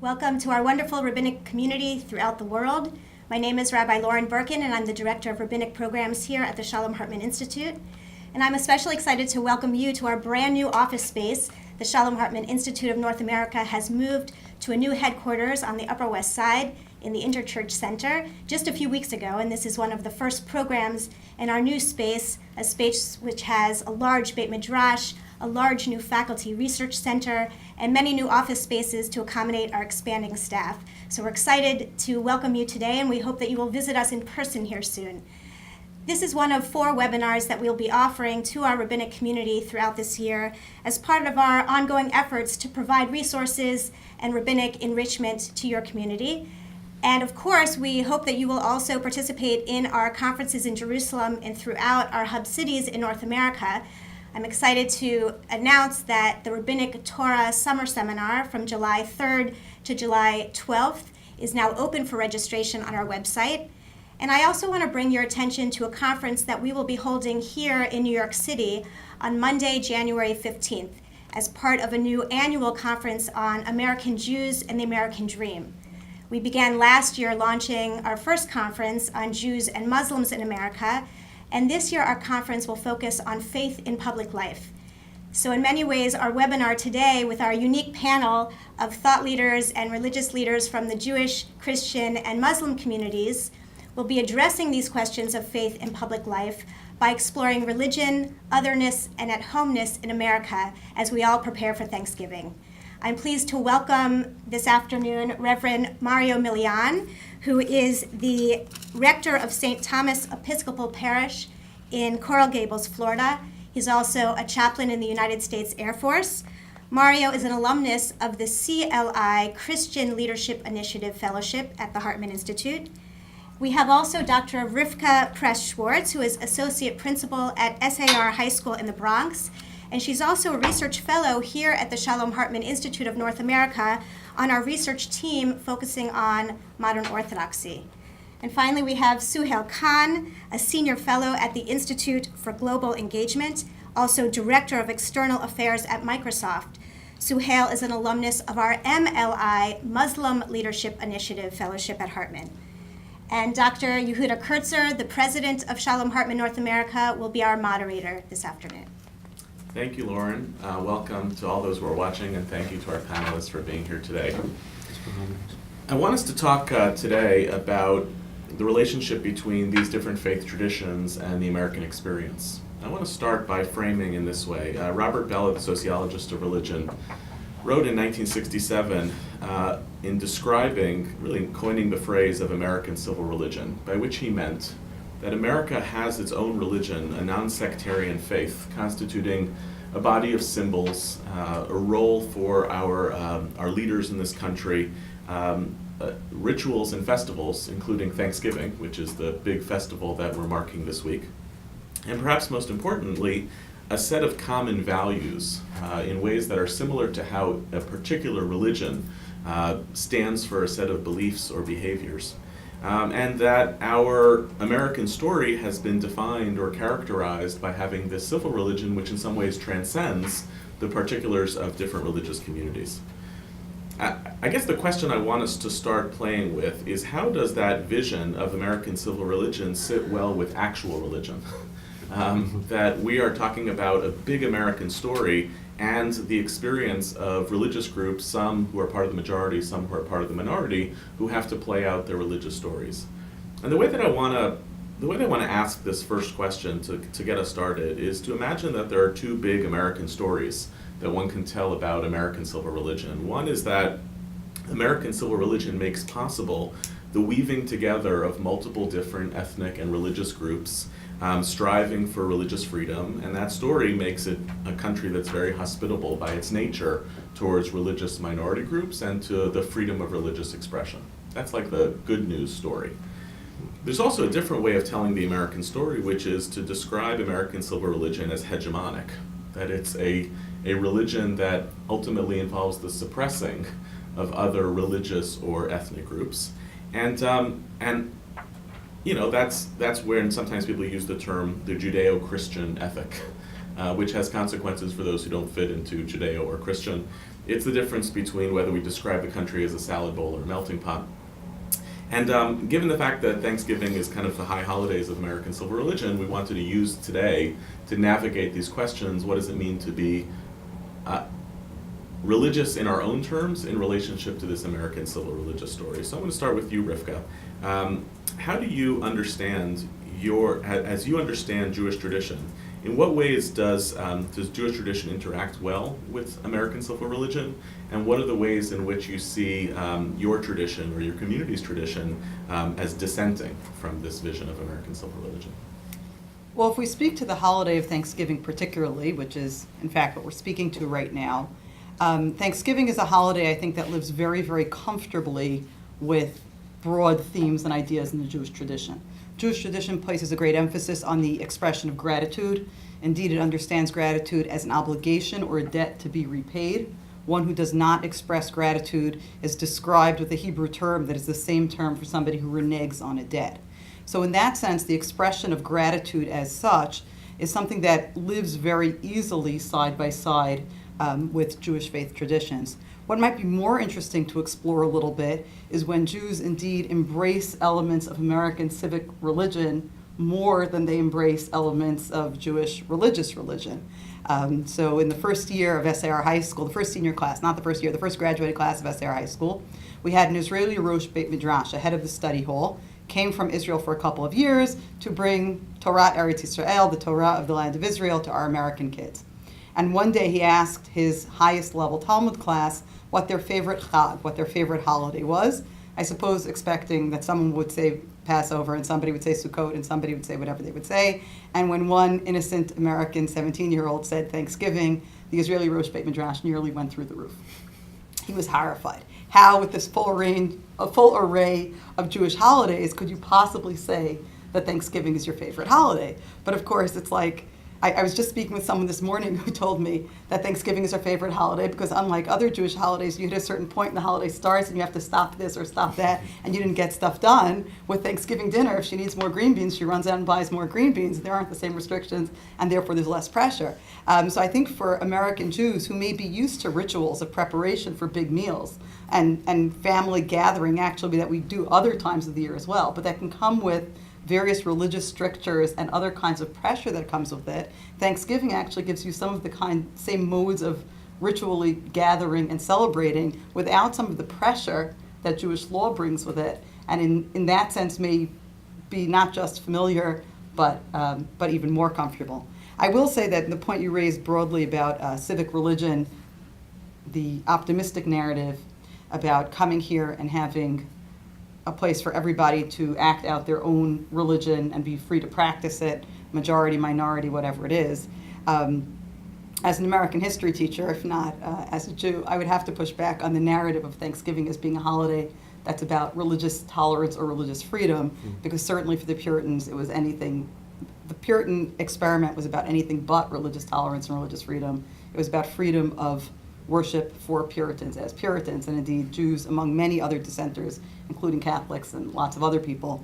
Welcome to our wonderful rabbinic community throughout the world. My name is Rabbi Lauren Berkun, and I'm the Director of Rabbinic Programs here at the Shalom Hartman Institute. And I'm especially excited to welcome you to our brand new office space. The Shalom Hartman Institute of North America has moved to a new headquarters on the Upper West Side in the Interchurch Center just a few weeks ago, and this is one of the first programs in our new space, a space which has a large Beit Midrash, a large new faculty research center, and many new office spaces to accommodate our expanding staff. So we're excited to welcome you today, and we hope that you will visit us in person here soon. This is one of 4 webinars that we'll be offering to our rabbinic community throughout this year as part of our ongoing efforts to provide resources and rabbinic enrichment to your community. And of course, we hope that you will also participate in our conferences in Jerusalem and throughout our hub cities in North America. I'm excited to announce that the Rabbinic Torah Summer Seminar from July 3rd to July 12th is now open for registration on our website. And I also want to bring your attention to a conference that we will be holding here in New York City on Monday, January 15th, as part of a new annual conference on American Jews and the American Dream. We began last year launching our first conference on Jews and Muslims in America, and this year our conference will focus on faith in public life. So in many ways, our webinar today with our unique panel of thought leaders and religious leaders from the Jewish, Christian, and Muslim communities will be addressing these questions of faith in public life by exploring religion, otherness, and at-homeness in America as we all prepare for Thanksgiving. I'm pleased to welcome this afternoon Reverend Mario Milian, who is the rector of St. Thomas Episcopal Parish in Coral Gables, Florida. He's also a chaplain in the United States Air Force. Mario is an alumnus of the CLI Christian Leadership Initiative Fellowship at the Hartman Institute. We have also Dr. Rivka Schwarz, who is associate principal at SAR High School in the Bronx. And she's also a research fellow here at the Shalom Hartman Institute of North America on our research team focusing on modern Orthodoxy. And finally, we have Suhail Khan, a senior fellow at the Institute for Global Engagement, also director of external affairs at Microsoft. Suhail is an alumnus of our MLI Muslim Leadership Initiative Fellowship at Hartman. And Dr. Yehuda Kurtzer, the president of Shalom Hartman North America, will be our moderator this afternoon. Thank you, Lauren. Welcome to all those who are watching, and thank you to our panelists for being here today. I want us to talk today about the relationship between these different faith traditions and the American experience. I want to start by framing in this way. Robert Bellah, the sociologist of religion, wrote in 1967 in describing, really coining the phrase of American civil religion, by which he meant that America has its own religion, a non-sectarian faith, constituting a body of symbols, a role for our leaders in this country, rituals and festivals, including Thanksgiving, which is the big festival that we're marking this week, and perhaps most importantly, a set of common values in ways that are similar to how a particular religion stands for a set of beliefs or behaviors. And that our American story has been defined or characterized by having this civil religion which in some ways transcends the particulars of different religious communities. I guess the question I want us to start playing with is, how does that vision of American civil religion sit well with actual religion? That we are talking about a big American story and the experience of religious groups, some who are part of the majority, some who are part of the minority, who have to play out their religious stories. And the way that I want to ask this first question to get us started is to imagine that there are 2 big American stories that one can tell about American civil religion. One is that American civil religion makes possible the weaving together of multiple different ethnic and religious groups striving for religious freedom, and that story makes it a country that's very hospitable by its nature towards religious minority groups and to the freedom of religious expression. That's like the good news story. There's also a different way of telling the American story, which is to describe American civil religion as hegemonic, that it's a religion that ultimately involves the suppressing of other religious or ethnic groups. And you know, that's where sometimes people use the term the Judeo-Christian ethic. which has consequences for those who don't fit into Judeo or Christian. It's the difference between whether we describe the country as a salad bowl or a melting pot. And given the fact that Thanksgiving is kind of the high holidays of American civil religion, we wanted to use today to navigate these questions. What does it mean to be religious in our own terms in relationship to this American civil religious story? So I'm going to start with you, Rivka. How do you understand as you understand Jewish tradition, in what ways does Jewish tradition interact well with American civil religion? And what are the ways in which you see your tradition or your community's tradition as dissenting from this vision of American civil religion? Well, if we speak to the holiday of Thanksgiving particularly, which is in fact what we're speaking to right now, Thanksgiving is a holiday I think that lives very, very comfortably with broad themes and ideas in the Jewish tradition. Jewish tradition places a great emphasis on the expression of gratitude. Indeed, it understands gratitude as an obligation or a debt to be repaid. One who does not express gratitude is described with a Hebrew term that is the same term for somebody who reneges on a debt. So in that sense, the expression of gratitude as such is something that lives very easily side by side with Jewish faith traditions. What might be more interesting to explore a little bit is when Jews indeed embrace elements of American civic religion more than they embrace elements of Jewish religious religion. So in the first year of SAR High School, the first senior class, not the first year, the first graduated class of SAR High School, we had an Israeli Rosh Beit Midrash, a head of the study hall, came from Israel for a couple of years to bring Torah Eretz Yisrael, the Torah of the land of Israel, to our American kids. And one day he asked his highest level Talmud class what their favorite Chag, what their favorite holiday was. I suppose expecting that someone would say Passover and somebody would say Sukkot and somebody would say whatever they would say. And when one innocent American 17-year-old said Thanksgiving, the Israeli Rosh Beit Midrash nearly went through the roof. He was horrified. How, with this full array of Jewish holidays, could you possibly say that Thanksgiving is your favorite holiday? But of course, it's like, I was just speaking with someone this morning who told me that Thanksgiving is her favorite holiday because unlike other Jewish holidays, you hit a certain point and the holiday starts and you have to stop this or stop that and you didn't get stuff done. With Thanksgiving dinner, if she needs more green beans, she runs out and buys more green beans. There aren't the same restrictions and therefore there's less pressure. So I think for American Jews who may be used to rituals of preparation for big meals and family gathering actually that we do other times of the year as well, but that can come with various religious strictures and other kinds of pressure that comes with it, Thanksgiving actually gives you some of the same modes of ritually gathering and celebrating without some of the pressure that Jewish law brings with it, and in that sense may be not just familiar, but even more comfortable. I will say that the point you raised broadly about civic religion, the optimistic narrative about coming here and having a place for everybody to act out their own religion and be free to practice it, majority, minority, whatever it is. As an American history teacher, if not as a Jew, I would have to push back on the narrative of Thanksgiving as being a holiday that's about religious tolerance or religious freedom, because certainly for the Puritans, it was anything. The Puritan experiment was about anything but religious tolerance and religious freedom. It was about freedom of worship for Puritans as Puritans, and indeed Jews, among many other dissenters, including Catholics and lots of other people,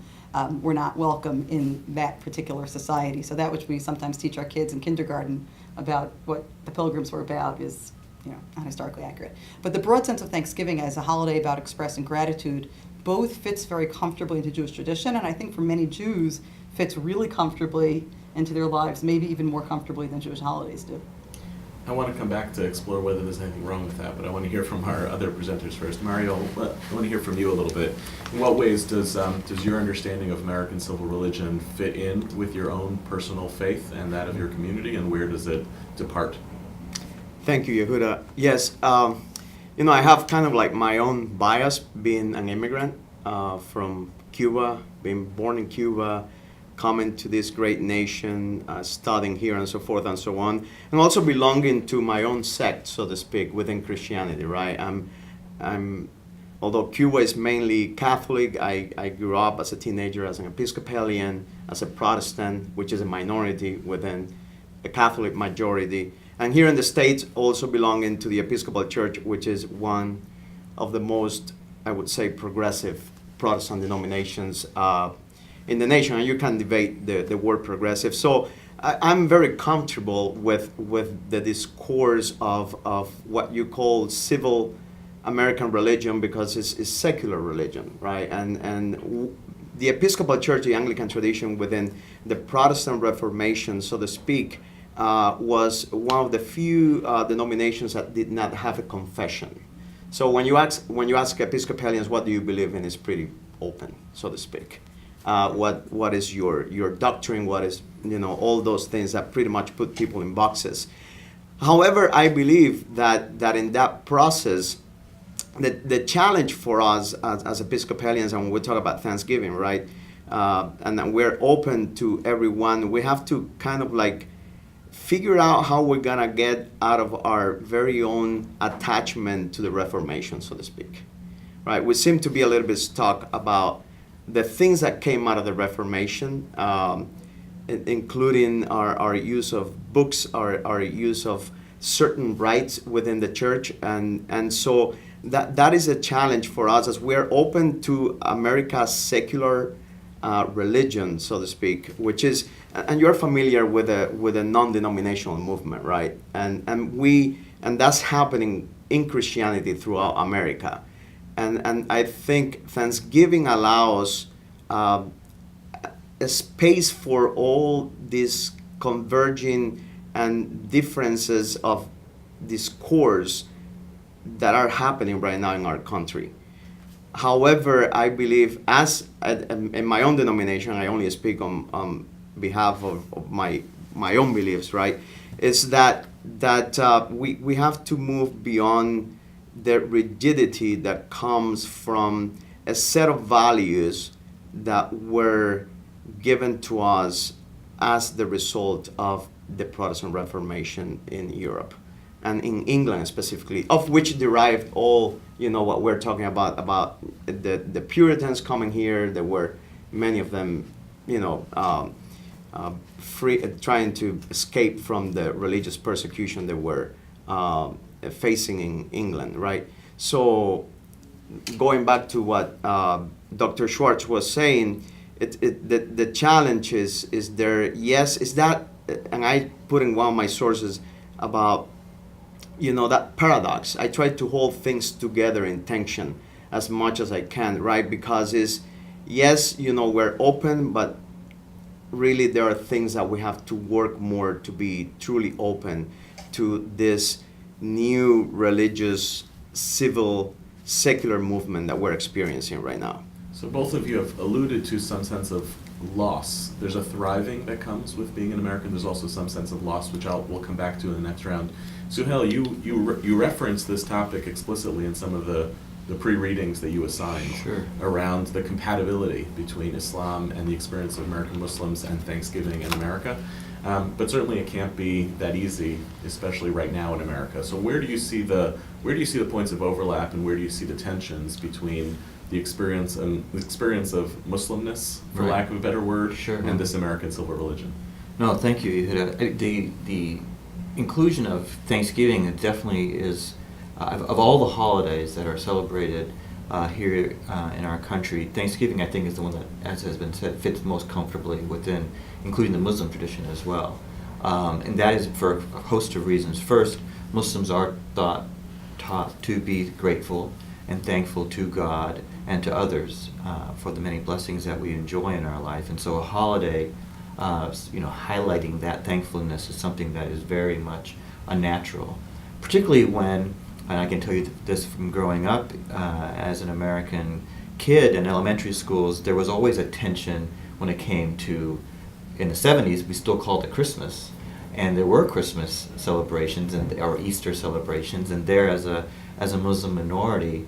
were not welcome in that particular society. So that which we sometimes teach our kids in kindergarten about what the Pilgrims were about is, not historically accurate. But the broad sense of Thanksgiving as a holiday about expressing gratitude both fits very comfortably into Jewish tradition, and I think for many Jews fits really comfortably into their lives, maybe even more comfortably than Jewish holidays do. I want to come back to explore whether there's anything wrong with that, but I want to hear from our other presenters first. Mario, I want to hear from you a little bit. In what ways does your understanding of American civil religion fit in with your own personal faith and that of your community, and where does it depart? Thank you, Yehuda. Yes, I have kind of like my own bias being an immigrant from Cuba, being born in Cuba, coming to this great nation, studying here and so forth and so on, and also belonging to my own sect, so to speak, within Christianity, right? Although Cuba is mainly Catholic, I grew up as a teenager as an Episcopalian, as a Protestant, which is a minority within a Catholic majority. And here in the States, also belonging to the Episcopal Church, which is one of the most, I would say, progressive Protestant denominations in the nation, and you can debate the word progressive. So I'm very comfortable with the discourse of what you call civil American religion, because it's secular religion, right? The Episcopal Church, the Anglican tradition within the Protestant Reformation, so to speak, was one of the few denominations that did not have a confession. So when you ask Episcopalians, what do you believe in, is pretty open, so to speak. What is your doctrine? What is, all those things that pretty much put people in boxes. However, I believe that in that process, the challenge for us as Episcopalians, and when we talk about Thanksgiving, right, and that we're open to everyone, we have to kind of like figure out how we're gonna get out of our very own attachment to the Reformation, so to speak, right? We seem to be a little bit stuck about the things that came out of the Reformation, including our use of books, our use of certain rights within the church, and so that is a challenge for us as we're open to America's secular religion, so to speak, which is, and you're familiar with a non-denominational movement, right? And that's happening in Christianity throughout America, and I think Thanksgiving allows a space for all these converging and differences of discourse that are happening right now in our country. However, I believe, as in my own denomination, I only speak on behalf of my own beliefs, right? Is that we have to move beyond the rigidity that comes from a set of values that were given to us as the result of the Protestant Reformation in Europe and in England specifically, of which derived all, what we're talking about the Puritans coming here. There were many of them, trying to escape from the religious persecution they were facing in England, right? So going back to what Dr. Schwarz was saying, the challenge is there, yes, is that, and I put in one of my sources about, that paradox. I try to hold things together in tension as much as I can, right? Because yes, we're open, but really there are things that we have to work more to be truly open to this new religious, civil, secular movement that we're experiencing right now. So both of you have alluded to some sense of loss. There's a thriving that comes with being an American. There's also some sense of loss, which we'll come back to in the next round. Suhail, you referenced this topic explicitly in some of the pre-readings that you assigned. Sure. Around the compatibility between Islam and the experience of American Muslims and Thanksgiving in America. But certainly it can't be that easy, especially right now in America. So where do you see the points of overlap, and where do you see the tensions between the experience of Muslimness, for Right. lack of a better word, Sure. and this American civil religion? No, thank you, Yehuda. The inclusion of Thanksgiving definitely is, of all the holidays that are celebrated here in our country, Thanksgiving, I think, is the one that, as has been said, fits most comfortably within, including the Muslim tradition as well. And that is for a host of reasons. First, Muslims are taught to be grateful and thankful to God and to others for the many blessings that we enjoy in our life. And so a holiday, highlighting that thankfulness is something that is very much unnatural, particularly when, and I can tell you this from growing up as an American kid in elementary schools, there was always a tension when it came to, in the 70s, we still called it Christmas. And there were Christmas celebrations or Easter celebrations, and there as a Muslim minority,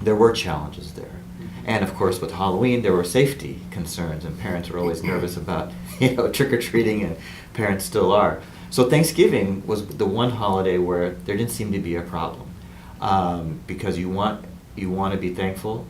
there were challenges there. And of course, with Halloween, there were safety concerns, and parents were always nervous about, trick-or-treating, and parents still are. So Thanksgiving was the one holiday where there didn't seem to be a problem, because you want to be thankful,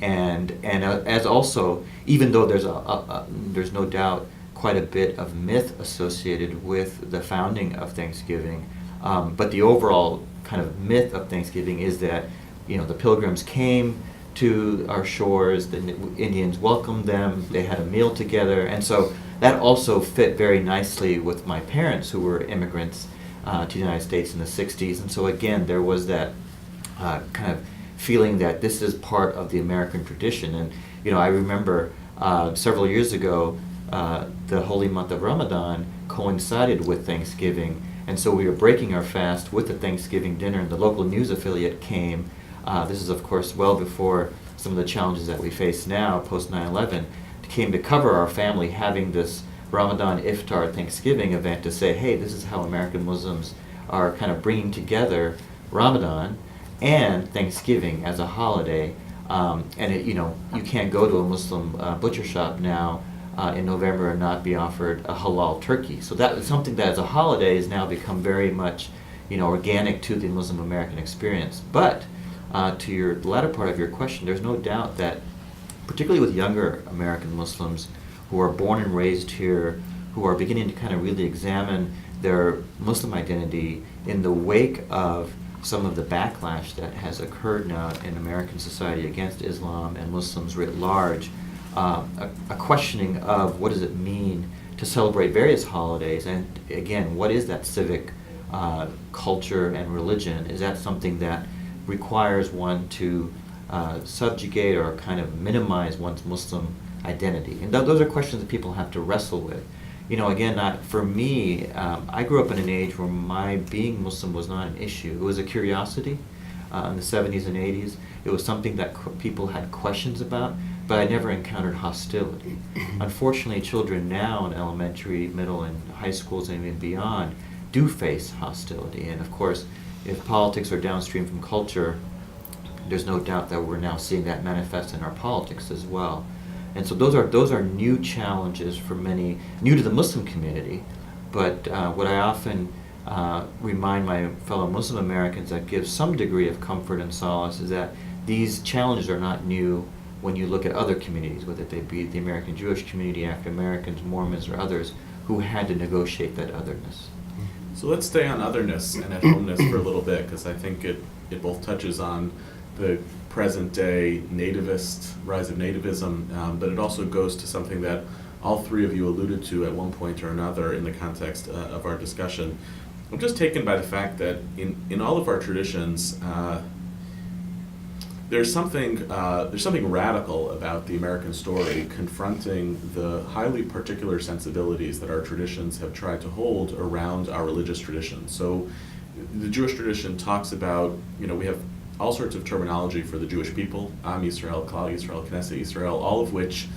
and as also, even though there's no doubt quite a bit of myth associated with the founding of Thanksgiving, but the overall kind of myth of Thanksgiving is that the Pilgrims came to our shores. The Indians welcomed them. They had a meal together. And so that also fit very nicely with my parents, who were immigrants to the United States in the 60s. And so again, there was that kind of feeling that this is part of the American tradition. And I remember several years ago, the holy month of Ramadan coincided with Thanksgiving, and so we were breaking our fast with the Thanksgiving dinner, and the local news affiliate came. This is, of course, well before some of the challenges that we face now, post 9/11, came to cover our family having this Ramadan Iftar Thanksgiving event to say, hey, this is how American Muslims are kind of bringing together Ramadan and Thanksgiving as a holiday. And you can't go to a Muslim butcher shop now in November and not be offered a halal turkey. So that is something that as a holiday has now become very much organic to the Muslim American experience. But to your latter part of your question, there's no doubt that particularly with younger American Muslims who are born and raised here, who are beginning to kind of really examine their Muslim identity in the wake of some of the backlash that has occurred now in American society against Islam and Muslims writ large, a questioning of what does it mean to celebrate various holidays, and again, what is that civic culture and religion? Is that something that requires one to subjugate or kind of minimize one's Muslim identity? And those are questions that people have to wrestle with. Again, for me, I grew up in an age where my being Muslim was not an issue. It was a curiosity in the 70s and 80s. It was something that people had questions about, but I never encountered hostility. Unfortunately, children now in elementary, middle, and high schools and even beyond do face hostility. And of course, if politics are downstream from culture, there's no doubt that we're now seeing that manifest in our politics as well. And so those are new challenges for many, new to the Muslim community. But what I often remind my fellow Muslim Americans that gives some degree of comfort and solace is that these challenges are not new when you look at other communities, whether they be the American Jewish community, African Americans, Mormons, or others who had to negotiate that otherness. So let's stay on otherness and at-homeness for a little bit, because I think it both touches on the present-day rise of nativism, but it also goes to something that all three of you alluded to at one point or another in the context of our discussion. I'm just taken by the fact that in all of our traditions, there's something radical about the American story confronting the highly particular sensibilities that our traditions have tried to hold around our religious tradition. So the Jewish tradition talks about, we have all sorts of terminology for the Jewish people, Am Yisrael, Klal Yisrael, Knesset Yisrael, all of which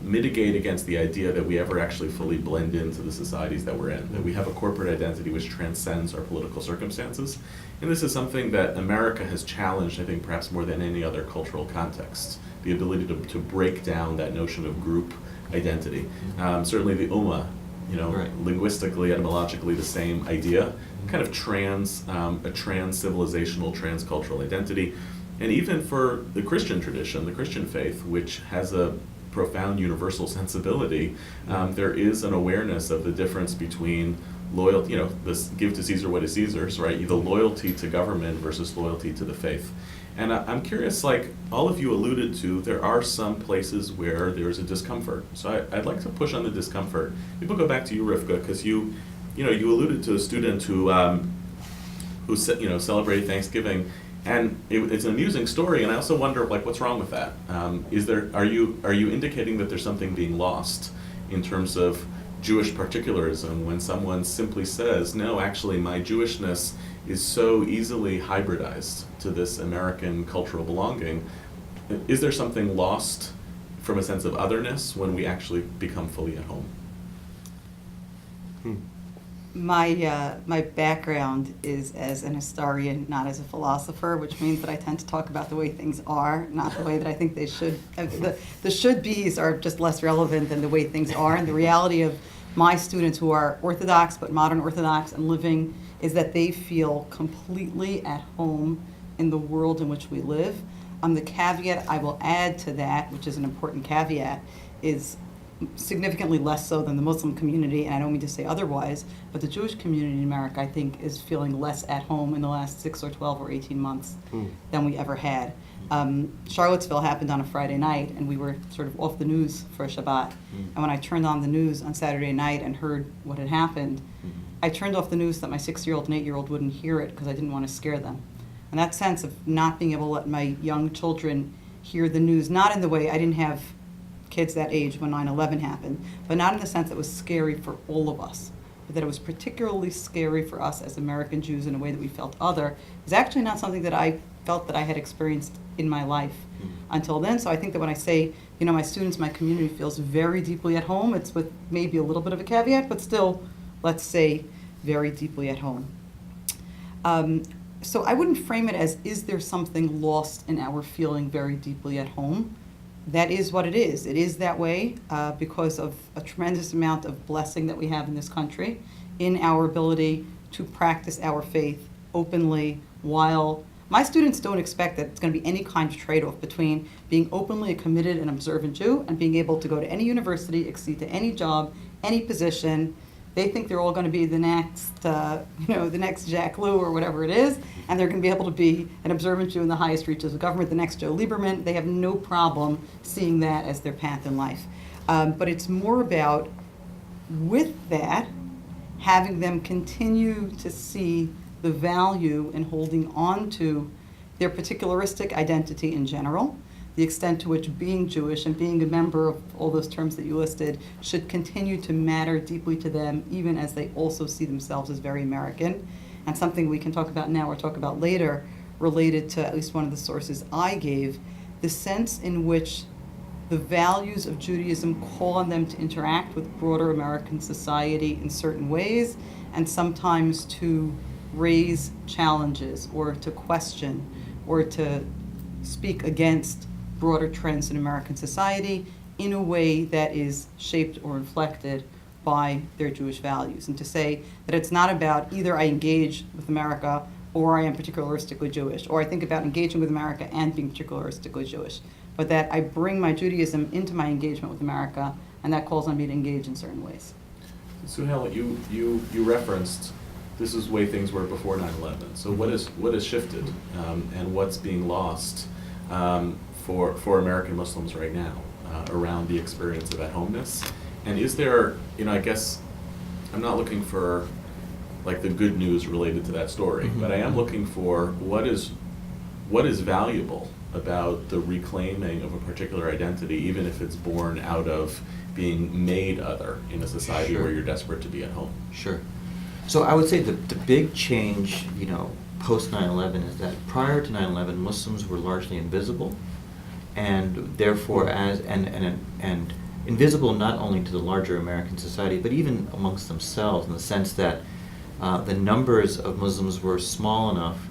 mitigate against the idea that we ever actually fully blend into the societies that we're in, that we have a corporate identity which transcends our political circumstances. And this is something that America has challenged, I think, perhaps more than any other cultural context, the ability to break down that notion of group identity. Certainly the Ummah, Right. linguistically, etymologically the same idea, kind of a trans-civilizational, trans-cultural identity. And even for the Christian tradition, the Christian faith, which has a profound universal sensibility, there is an awareness of the difference between loyalty, this give to Caesar what is Caesar's, right? The loyalty to government versus loyalty to the faith. And I'm curious, like all of you alluded to, there are some places where there's a discomfort. So I'd like to push on the discomfort. Maybe we'll go back to you, Rivka, because you alluded to a student who celebrated Thanksgiving, and it's an amusing story. And I also wonder, like, what's wrong with that? Are you indicating that there's something being lost in terms of Jewish particularism when someone simply says, no, actually my Jewishness is so easily hybridized to this American cultural belonging? Is there something lost from a sense of otherness when we actually become fully at home? My background is as an historian, not as a philosopher, which means that I tend to talk about the way things are, not the way that I think they should. The should-bes are just less relevant than the way things are. And the reality of my students who are Orthodox, but modern Orthodox and living, is that they feel completely at home in the world in which we live. The caveat I will add to that, which is an important caveat, is significantly less so than the Muslim community, and I don't mean to say otherwise, but the Jewish community in America, I think, is feeling less at home in the last 6 or 12 or 18 months than we ever had. Charlottesville happened on a Friday night, and we were sort of off the news for Shabbat. And when I turned on the news on Saturday night and heard what had happened, I turned off the news so that my 6-year-old and 8-year-old wouldn't hear it because I didn't want to scare them. And that sense of not being able to let my young children hear the news, not in the way, I didn't have kids that age when 9/11 happened, but not in the sense that it was scary for all of us, but that it was particularly scary for us as American Jews in a way that we felt other, is actually not something that I felt that I had experienced in my life until then. So I think that when I say, my students, my community feels very deeply at home, it's with maybe a little bit of a caveat, but still, let's say, very deeply at home. So I wouldn't frame it as, is there something lost in our feeling very deeply at home? That is what it is. It is that way because of a tremendous amount of blessing that we have in this country in our ability to practice our faith openly, while my students don't expect that it's going to be any kind of trade-off between being openly a committed and observant Jew and being able to go to any university, accede to any job, any position. They think they're all going to be the next, the next Jack Lew or whatever it is, and they're going to be able to be an observant Jew in the highest reaches of government, the next Joe Lieberman. They have no problem seeing that as their path in life. But it's more about, with that, having them continue to see the value in holding on to their particularistic identity in general, the extent to which being Jewish and being a member of all those terms that you listed should continue to matter deeply to them, even as they also see themselves as very American. And something we can talk about now or talk about later, related to at least one of the sources I gave, the sense in which the values of Judaism call on them to interact with broader American society in certain ways, and sometimes to raise challenges or to question or to speak against broader trends in American society in a way that is shaped or inflected by their Jewish values. And to say that it's not about either I engage with America or I am particularistically Jewish, or I think about engaging with America and being particularistically Jewish, but that I bring my Judaism into my engagement with America, and that calls on me to engage in certain ways. Suhail, you referenced this is the way things were before 9/11. So what has shifted and what's being lost for American Muslims right now around the experience of at-homeness? And is there, I guess I'm not looking for like the good news related to that story, but I am looking for what is valuable about the reclaiming of a particular identity, even if it's born out of being made other in a society where you're desperate to be at home. Sure. So I would say the big change, post 9/11 is that prior to 9/11, Muslims were largely invisible, and therefore and invisible not only to the larger American society, but even amongst themselves, in the sense that the numbers of Muslims were small enough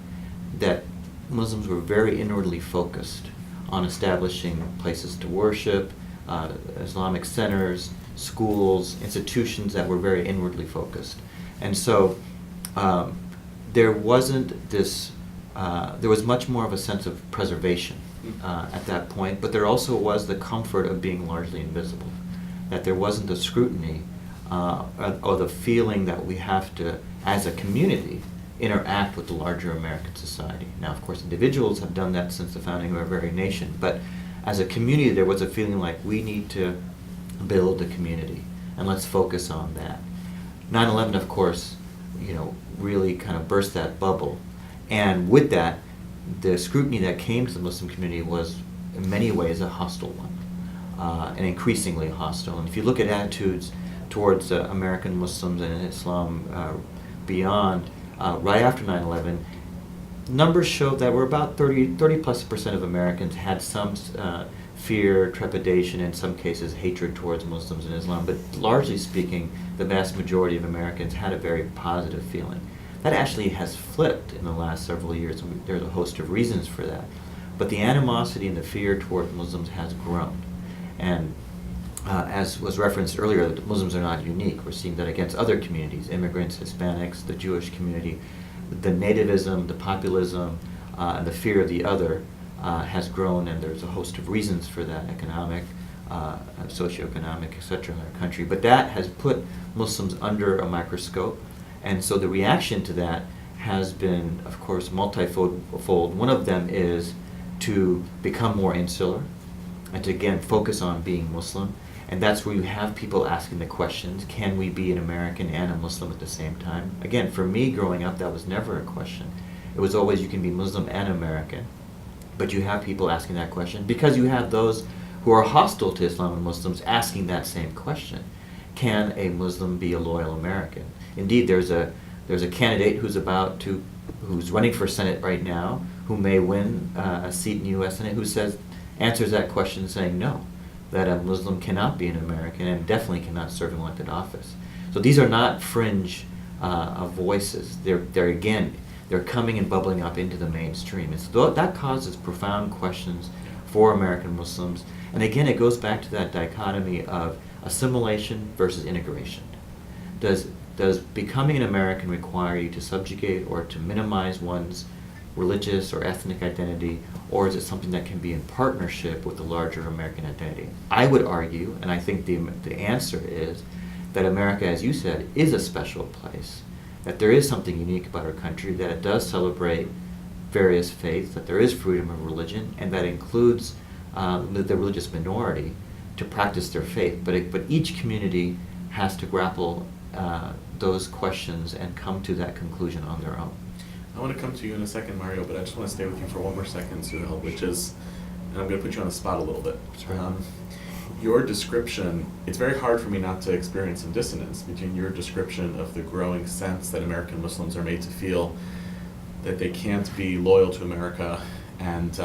that Muslims were very inwardly focused on establishing places to worship, Islamic centers, schools, institutions that were very inwardly focused. And so there wasn't this, there was much more of a sense of preservation at that point, but there also was the comfort of being largely invisible, that there wasn't the scrutiny or the feeling that we have to, as a community, interact with the larger American society. Now, of course, individuals have done that since the founding of our very nation, but as a community, there was a feeling like we need to build a community, and let's focus on that. 9/11, of course, really kind of burst that bubble. And with that, the scrutiny that came to the Muslim community was, in many ways, a hostile one, and increasingly hostile. And if you look at attitudes towards American Muslims and Islam beyond, right after 9/11, numbers showed that we're about 30+% of Americans had some fear, trepidation, in some cases hatred towards Muslims and Islam, but largely speaking, the vast majority of Americans had a very positive feeling. That actually has flipped in the last several years, and there's a host of reasons for that. But the animosity and the fear toward Muslims has grown. And as was referenced earlier, Muslims are not unique. We're seeing that against other communities, immigrants, Hispanics, the Jewish community. The nativism, the populism, and the fear of the other has grown, and there's a host of reasons for that: economic, socioeconomic, etc. in our country. But that has put Muslims under a microscope, and so the reaction to that has been, of course, multifold. One of them is to become more insular and to, again, focus on being Muslim. And that's where you have people asking the questions, can we be an American and a Muslim at the same time? Again, for me growing up, that was never a question. It was always, you can be Muslim and American. But you have people asking that question because you have those who are hostile to Islam and Muslims asking that same question. Can a Muslim be a loyal American? Indeed, there's a candidate who's running for Senate right now, who may win a seat in the U.S. Senate, who answers that question saying no, that a Muslim cannot be an American and definitely cannot serve in elected office. So these are not fringe voices. They're coming and bubbling up into the mainstream. And so that causes profound questions for American Muslims. And again, it goes back to that dichotomy of assimilation versus integration. Does becoming an American require you to subjugate or to minimize one's religious or ethnic identity, or is it something that can be in partnership with the larger American identity? I would argue, and I think the answer is, that America, as you said, is a special place, that there is something unique about our country, that it does celebrate various faiths, that there is freedom of religion, and that includes the religious minority to practice their faith. But each community has to grapple those questions and come to that conclusion on their own. I want to come to you in a second, Mario, but I just want to stay with you for one more second, Suhail, which is, and I'm going to put you on the spot a little bit. Right. Your description, it's very hard for me not to experience some dissonance between your description of the growing sense that American Muslims are made to feel that they can't be loyal to America and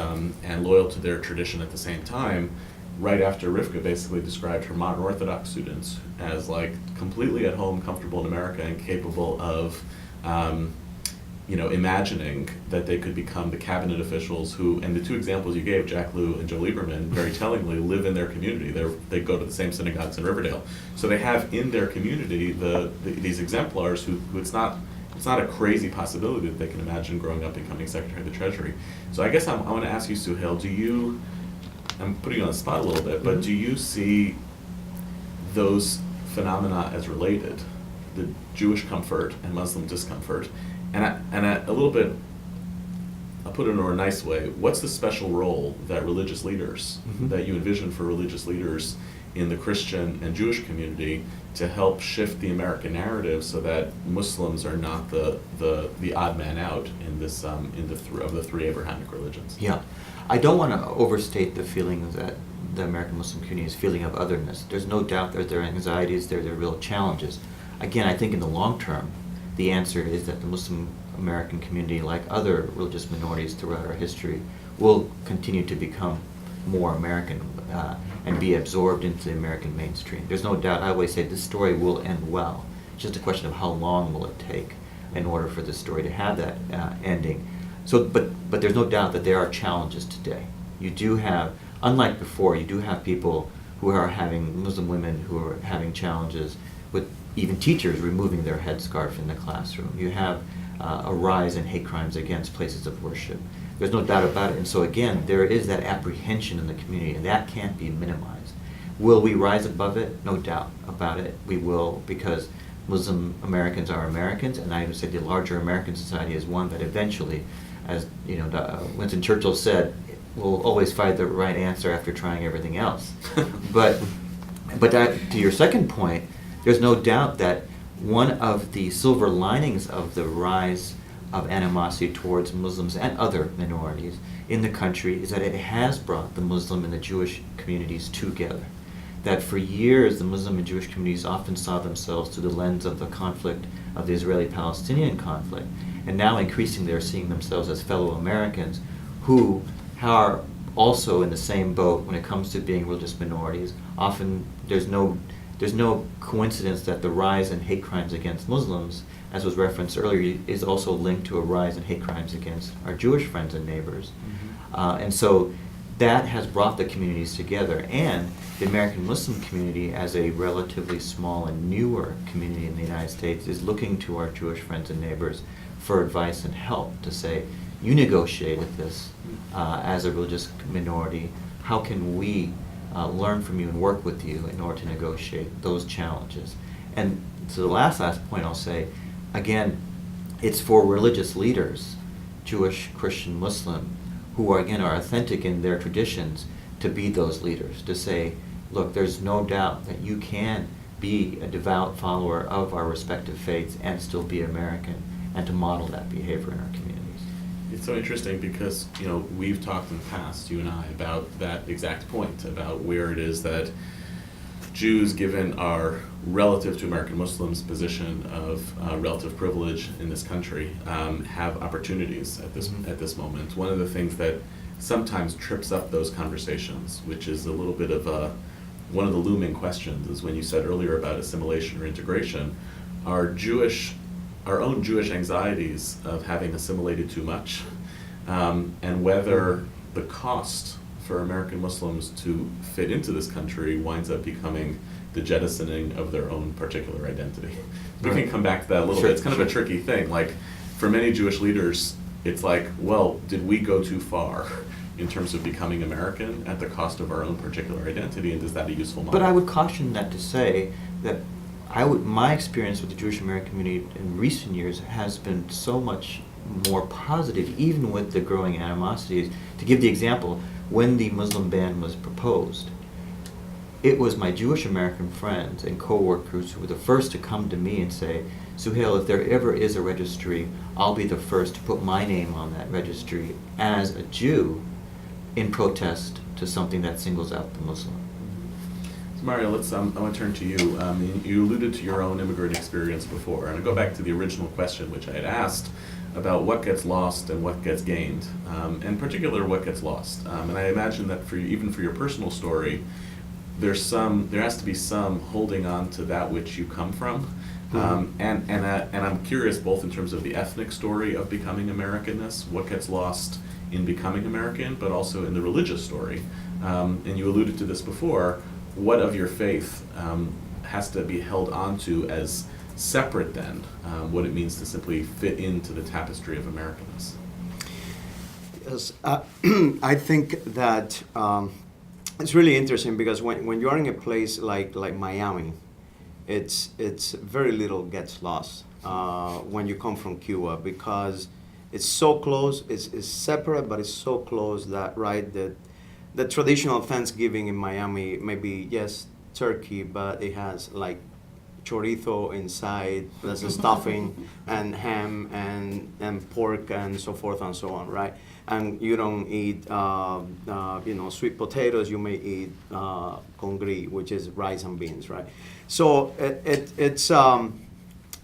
loyal to their tradition at the same time, right after Rivka basically described her modern Orthodox students as like completely at home, comfortable in America, and capable of imagining that they could become the cabinet officials who, and the two examples you gave, Jack Lew and Joe Lieberman, very tellingly live in their community. They go to the same synagogues in Riverdale. So they have in their community these exemplars who it's not a crazy possibility that they can imagine growing up becoming Secretary of the Treasury. So I guess I want to ask you, Suhail, I'm putting you on the spot a little bit, but do you see those phenomena as related, the Jewish comfort and Muslim discomfort? And a little bit, I'll put it in a nice way, what's the special role that religious leaders, that you envision for religious leaders in the Christian and Jewish community to help shift the American narrative so that Muslims are not the odd man out in this of the three Abrahamic religions? Yeah. I don't want to overstate the feeling that the American Muslim community is feeling of otherness. There's no doubt that there are anxieties, there are real challenges. Again, I think in the long term, the answer is that the Muslim American community, like other religious minorities throughout our history, will continue to become more American and be absorbed into the American mainstream. There's no doubt. I always say this story will end well. It's just a question of how long will it take in order for this story to have that ending. So, but there's no doubt that there are challenges today. You do have, unlike before, you do have people who are having, Muslim women who are having challenges with even teachers removing their headscarf in the classroom. You have a rise in hate crimes against places of worship. There's no doubt about it. And so again, there is that apprehension in the community, and that can't be minimized. Will we rise above it? No doubt about it. We will, because Muslim Americans are Americans, and I would say the larger American society is one that eventually, as Winston Churchill said, will always find the right answer after trying everything else. But that, to your second point, there's no doubt that one of the silver linings of the rise of animosity towards Muslims and other minorities in the country is that it has brought the Muslim and the Jewish communities together. That for years the Muslim and Jewish communities often saw themselves through the lens of the conflict, of the Israeli-Palestinian conflict, and now increasingly they're seeing themselves as fellow Americans who are also in the same boat when it comes to being religious minorities. Often there's no coincidence that the rise in hate crimes against Muslims, as was referenced earlier, is also linked to a rise in hate crimes against our Jewish friends and neighbors. And so that has brought the communities together. And the American Muslim community, as a relatively small and newer community in the United States, is looking to our Jewish friends and neighbors for advice and help to say, you negotiate with this as a religious minority. How can we learn from you and work with you in order to negotiate those challenges. And to the last point I'll say, again, it's for religious leaders, Jewish, Christian, Muslim, who are authentic in their traditions, to be those leaders, to say, look, there's no doubt that you can be a devout follower of our respective faiths and still be American, and to model that behavior in our communities. It's so interesting because, we've talked in the past, you and I, about that exact point, about where it is that Jews, given our relative to American Muslims position of relative privilege in this country, have opportunities at this moment. One of the things that sometimes trips up those conversations, which is a little bit of one of the looming questions, is when you said earlier about assimilation or integration, our own Jewish anxieties of having assimilated too much, and whether the cost for American Muslims to fit into this country winds up becoming the jettisoning of their own particular identity. We can come back to that a little bit. It's kind of a tricky thing. Like, for many Jewish leaders, it's like, well, did we go too far in terms of becoming American at the cost of our own particular identity, and is that a useful model? But I would caution that to say that my experience with the Jewish American community in recent years has been so much more positive, even with the growing animosities. To give the example, when the Muslim ban was proposed, it was my Jewish American friends and co-workers who were the first to come to me and say, Suhail, if there ever is a registry, I'll be the first to put my name on that registry as a Jew in protest to something that singles out the Muslim. So Mario, I want to turn to you. You alluded to your own immigrant experience before, and I go back to the original question which I had asked about what gets lost and what gets gained, in particular what gets lost. And I imagine that even for your personal story, there has to be some holding on to that which you come from. And I'm curious both in terms of the ethnic story of becoming Americanness, what gets lost in becoming American, but also in the religious story. And you alluded to this before, what of your faith has to be held onto as separate then, what it means to simply fit into the tapestry of Americanness? Yes, I think that it's really interesting because when you're in a place like Miami, it's very little gets lost when you come from Cuba, because it's so close, it's separate, but it's so close that, right, the traditional Thanksgiving in Miami may be, yes, turkey, but it has like chorizo inside, there's a stuffing, and ham, and pork, and so forth and so on, right? And you don't eat, sweet potatoes. You may eat congri, which is rice and beans, right? So it's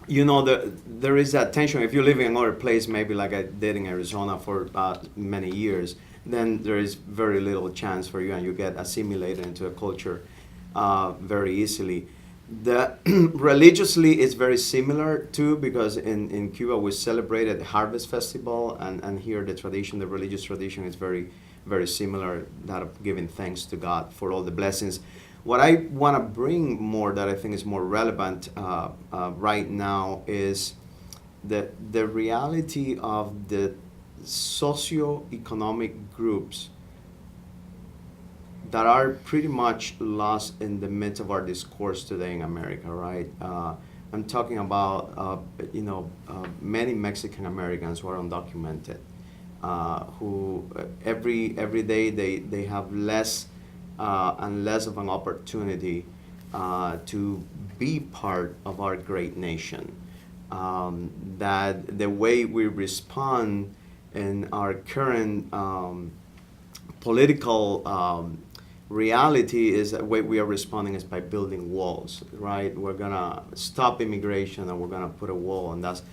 there is that tension. If you live in another place, maybe like I did in Arizona for many years, then there is very little chance for you, and you get assimilated into a culture very easily. Religiously, it's very similar too, because in Cuba we celebrated the Harvest Festival, and here the religious tradition is very, very similar, that of giving thanks to God for all the blessings. What I want to bring more, that I think is more relevant right now, is the reality of the socioeconomic groups that are pretty much lost in the midst of our discourse today in America, right? I'm talking about, many Mexican Americans who are undocumented, who every day they have less and less of an opportunity to be part of our great nation. That the way we respond in our current political reality is that way we are responding is by building walls, right? We're gonna stop immigration and we're gonna put a wall, and that's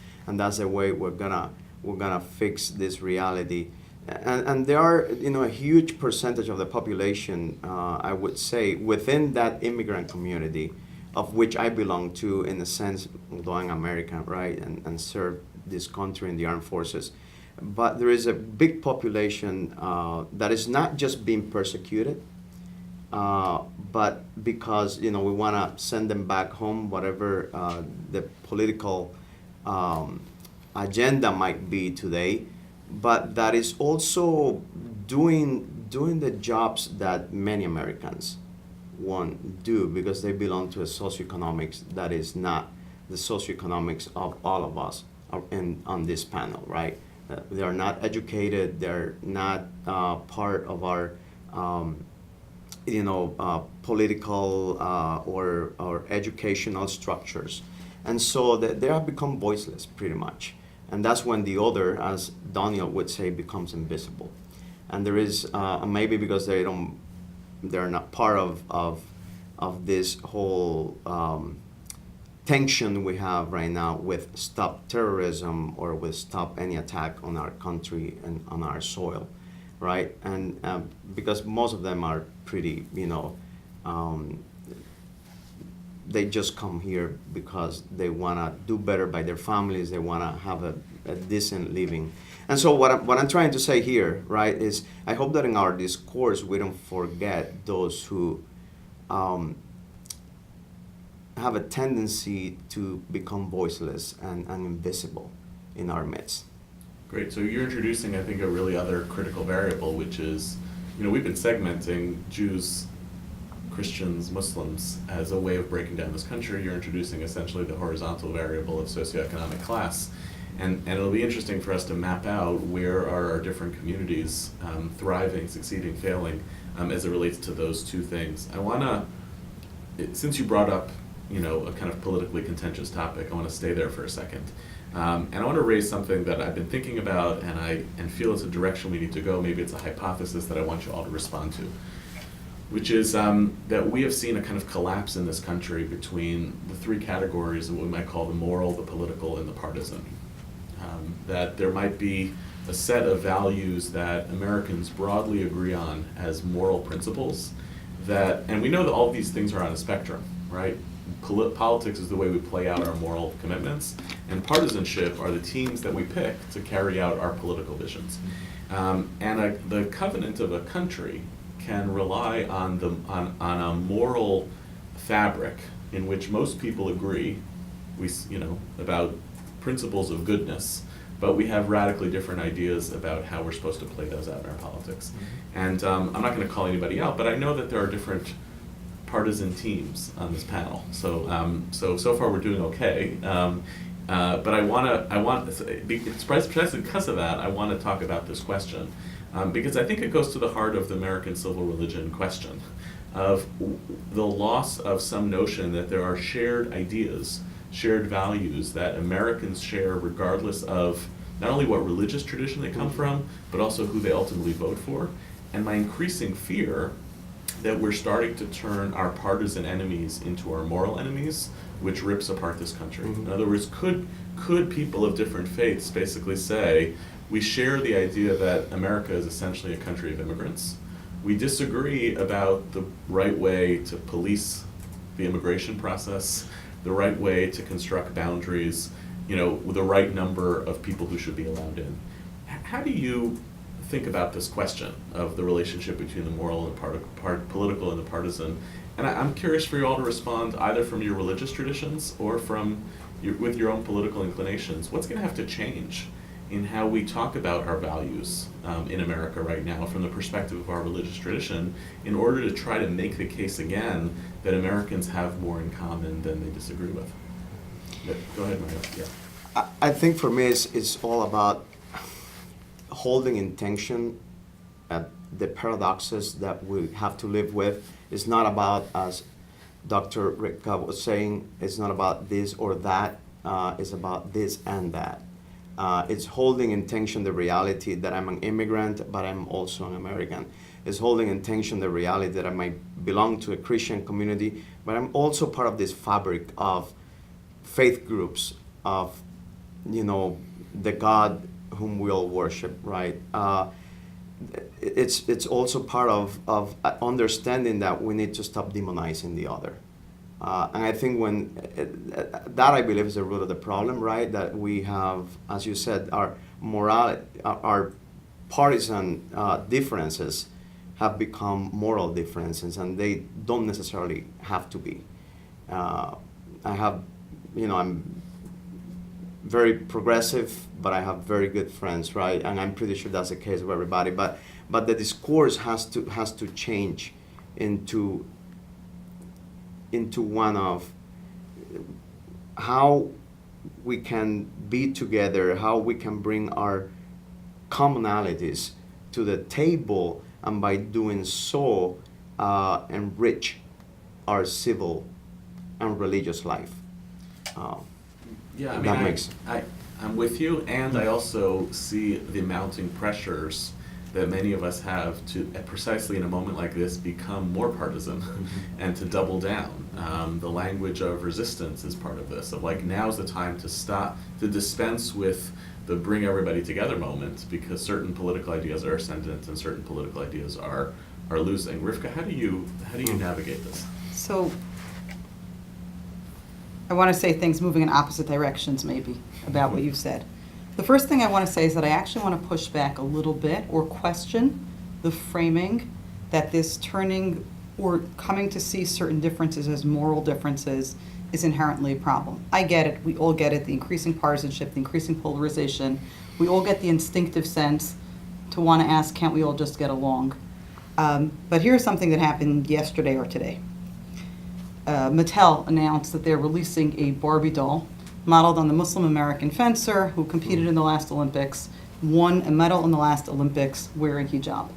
the way we're gonna fix this reality. And there are a huge percentage of the population, I would say, within that immigrant community, of which I belong to, in a sense, although I'm American, right, and serve this country in the armed forces. But there is a big population that is not just being persecuted, but because we want to send them back home, whatever the political agenda might be today, but that is also doing the jobs that many Americans one do, because they belong to a socioeconomics that is not the socioeconomics of all of us on this panel, right? They are not educated. They're not part of our, political or educational structures, and so they have become voiceless pretty much. And that's when the other, as Daniel would say, becomes invisible. And there is maybe because they're not part of this whole tension we have right now with stop terrorism or with stop any attack on our country and on our soil, right? And because most of them are pretty, they just come here because they want to do better by their families. They want to have a decent living. And so what I'm trying to say here, right, is I hope that in our discourse we don't forget those who have a tendency to become voiceless and invisible in our midst. Great. So you're introducing, I think, a really other critical variable, which is, we've been segmenting Jews, Christians, Muslims as a way of breaking down this country. You're introducing essentially the horizontal variable of socioeconomic class. And it'll be interesting for us to map out where are our different communities thriving, succeeding, failing, as it relates to those two things. I want to, since you brought up, a kind of politically contentious topic, I want to stay there for a second. And I want to raise something that I've been thinking about and feel it's a direction we need to go. Maybe it's a hypothesis that I want you all to respond to, which is that we have seen a kind of collapse in this country between the three categories of what we might call the moral, the political, and the partisan. That there might be a set of values that Americans broadly agree on as moral principles, and we know that all of these things are on a spectrum, right? Politics is the way we play out our moral commitments, and partisanship are the teams that we pick to carry out our political visions. The covenant of a country can rely on a moral fabric in which most people agree, about principles of goodness, but we have radically different ideas about how we're supposed to play those out in our politics. And I'm not going to call anybody out, but I know that there are different partisan teams on this panel. So far we're doing okay. But precisely because of that, I want to talk about this question. Because I think it goes to the heart of the American civil religion question of the loss of some notion that there are shared ideas, shared values that Americans share regardless of not only what religious tradition they come from, but also who they ultimately vote for. And my increasing fear that we're starting to turn our partisan enemies into our moral enemies, which rips apart this country. In other words, could people of different faiths basically say, we share the idea that America is essentially a country of immigrants. We disagree about the right way to police the immigration process, the right way to construct boundaries, with the right number of people who should be allowed in. How do you think about this question of the relationship between the moral and the political and the partisan? And I'm curious for you all to respond either from your religious traditions or from with your own political inclinations. What's going to have to change in how we talk about our values in America right now from the perspective of our religious tradition in order to try to make the case again that Americans have more in common than they disagree with? Yeah, go ahead, Mario. Yeah. I think for me it's all about holding in tension the paradoxes that we have to live with. It's not about, as Dr. Rivka was saying, it's not about this or that, it's about this and that. It's holding in tension the reality that I'm an immigrant, but I'm also an American. It's holding in tension the reality that I might belong to a Christian community, but I'm also part of this fabric of faith groups, of, the God whom we all worship, right? It's also part of understanding that we need to stop demonizing the other. And I think that I believe is the root of the problem, right? That we have, as you said, our partisan differences have become moral differences, and they don't necessarily have to be. I'm very progressive, but I have very good friends, right? And I'm pretty sure that's the case with everybody. But the discourse has to change into into one of how we can be together, how we can bring our commonalities to the table, and by doing so, enrich our civil and religious life. Yeah, I That mean, makes- I'm with you, and I also see the mounting pressures that many of us have to, precisely in a moment like this, become more partisan and to double down. The language of resistance is part of this, of like, now's the time to stop, to dispense with the bring everybody together moment, because certain political ideas are ascendant and certain political ideas are losing. Rivka, how do you navigate this? So I want to say things moving in opposite directions maybe about what you've said. The first thing I want to say is that I actually want to push back a little bit or question the framing that this turning or coming to see certain differences as moral differences is inherently a problem. I get it. We all get it. The increasing partisanship, the increasing polarization. We all get the instinctive sense to want to ask, can't we all just get along? But here's something that happened yesterday or today. Mattel announced that they're releasing a Barbie doll modeled on the Muslim American fencer who competed in the last Olympics, won a medal in the last Olympics wearing hijab.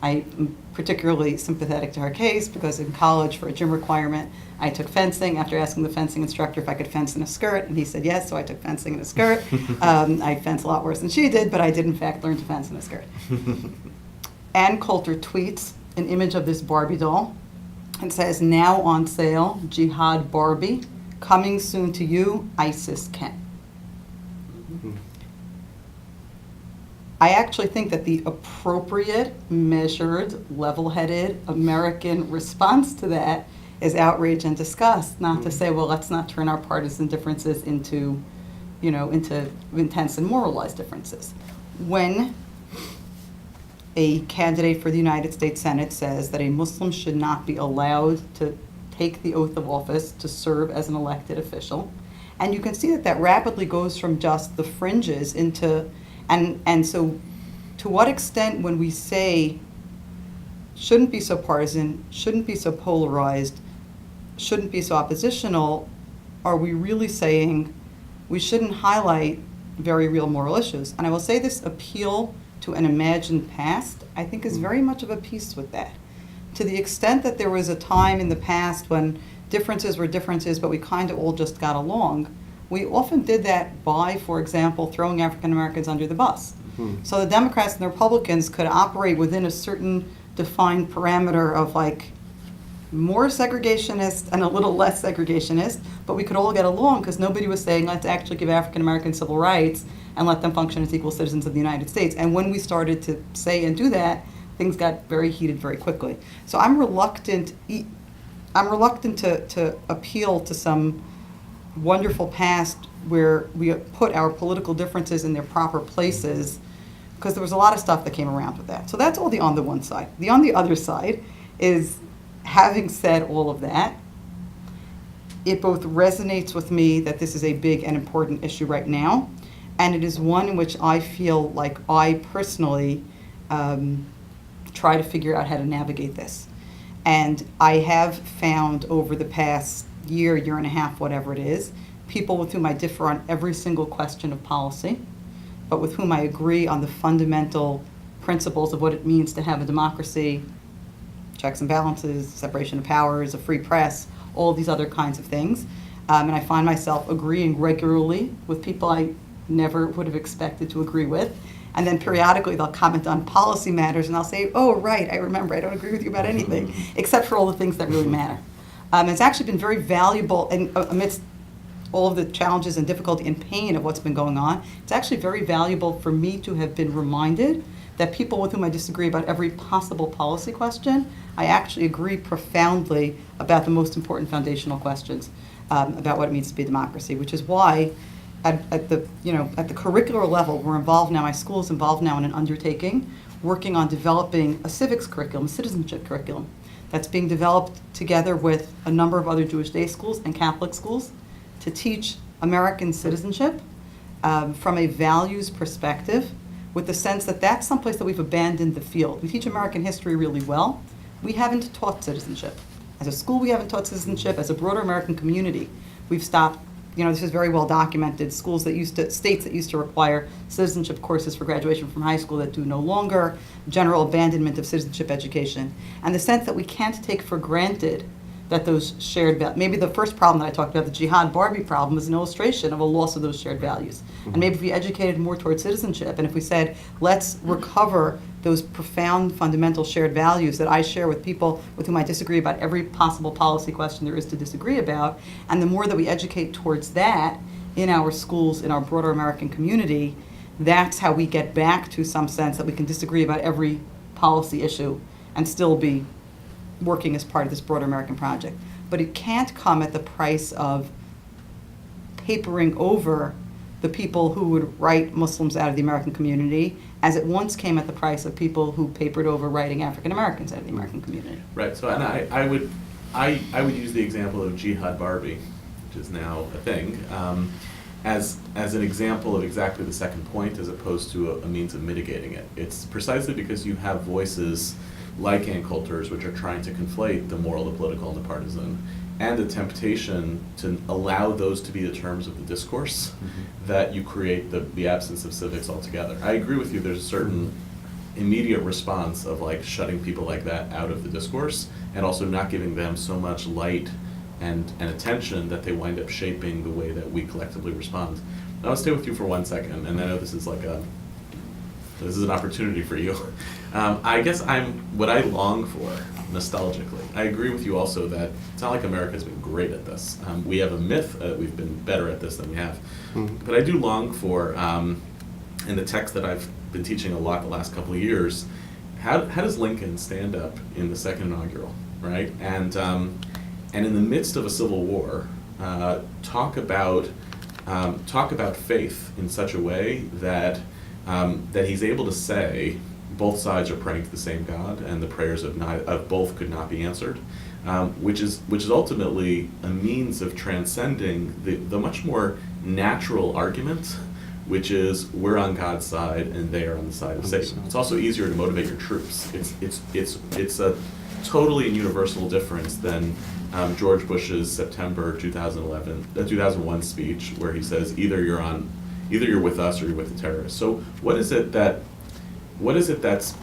I am particularly sympathetic to her case because in college for a gym requirement, I took fencing after asking the fencing instructor if I could fence in a skirt, and he said yes, so I took fencing in a skirt. I fence a lot worse than she did, but I did in fact learn to fence in a skirt. Ann Coulter tweets an image of this Barbie doll and says, now on sale, Jihad Barbie, coming soon to you, ISIS Ken. I actually think that the appropriate, measured, level-headed American response to that is outrage and disgust, not to say, well, let's not turn our partisan differences into intense and moralized differences. When a candidate for the United States Senate says that a Muslim should not be allowed to take the oath of office to serve as an elected official, and you can see that rapidly goes from just the fringes into, and so to what extent when we say shouldn't be so partisan, shouldn't be so polarized, shouldn't be so oppositional, are we really saying we shouldn't highlight very real moral issues? And I will say this appeal to an imagined past, I think, is very much of a piece with that. To the extent that there was a time in the past when differences were differences, but we kind of all just got along, we often did that by, for example, throwing African Americans under the bus. So the Democrats and the Republicans could operate within a certain defined parameter of like more segregationist and a little less segregationist, but we could all get along because nobody was saying let's actually give African Americans civil rights and let them function as equal citizens of the United States. And when we started to say and do that, things got very heated very quickly. So I'm reluctant to appeal to some wonderful past where we put our political differences in their proper places, because there was a lot of stuff that came around with that. So that's all on the one side. The on the other side is, having said all of that, it both resonates with me that this is a big and important issue right now, and it is one in which I feel like I personally try to figure out how to navigate this. And I have found over the past year and a half, whatever it is, people with whom I differ on every single question of policy, but with whom I agree on the fundamental principles of what it means to have a democracy, checks and balances, separation of powers, a free press, all of these other kinds of things. And I find myself agreeing regularly with people I never would have expected to agree with. And then periodically they'll comment on policy matters and I'll say, oh, right, I remember, I don't agree with you about anything, except for all the things that really matter. It's actually been very valuable, and amidst all of the challenges and difficulty and pain of what's been going on, it's actually very valuable for me to have been reminded that people with whom I disagree about every possible policy question, I actually agree profoundly about the most important foundational questions about what it means to be a democracy, which is why at the curricular level, we're involved now, my school is involved now in an undertaking working on developing a civics curriculum, a citizenship curriculum, that's being developed together with a number of other Jewish day schools and Catholic schools to teach American citizenship from a values perspective, with the sense that that's someplace that we've abandoned the field. We teach American history really well. We haven't taught citizenship. As a school, we haven't taught citizenship. As a broader American community, we've stopped. This is very well documented. States that used to require citizenship courses for graduation from high school that do no longer, general abandonment of citizenship education, and the sense that we can't take for granted that those shared values. Maybe the first problem that I talked about, the jihad Barbie problem, is an illustration of a loss of those shared values. And maybe if we educated more towards citizenship, and if we said, let's recover those profound fundamental shared values that I share with people with whom I disagree about every possible policy question there is to disagree about, and the more that we educate towards that in our schools, in our broader American community, that's how we get back to some sense that we can disagree about every policy issue and still be working as part of this broader American project. But it can't come at the price of papering over the people who would write Muslims out of the American community, as it once came at the price of people who papered over writing African Americans out of the American community. Right. So, and I would use the example of Jihad Barbie, which is now a thing, as an example of exactly the second point, as opposed to a means of mitigating it. It's precisely because you have voices like Ann Coulter's, which are trying to conflate the moral, the political, and the partisan, and the temptation to allow those to be the terms of the discourse, that you create the absence of civics altogether. I agree with you, there's a certain immediate response of like shutting people like that out of the discourse, and also not giving them so much light and attention that they wind up shaping the way that we collectively respond. Now, I'll stay with you for 1 second, and I know this is an opportunity for you. I guess what I long for, nostalgically. I agree with you also that it's not like America's been great at this. We have a myth that we've been better at this than we have. But I do long for, in the text that I've been teaching a lot the last couple of years, how does Lincoln stand up in the second inaugural, right? And in the midst of a civil war, talk about faith in such a way that he's able to say both sides are praying to the same God, and the prayers of both could not be answered, which is ultimately a means of transcending the much more natural argument, which is we're on God's side and they are on the side of Satan. It's also easier to motivate your troops. It's a totally universal difference than George Bush's September 2001 speech, where he says either you're with us or you're with the terrorists. So what is it that's,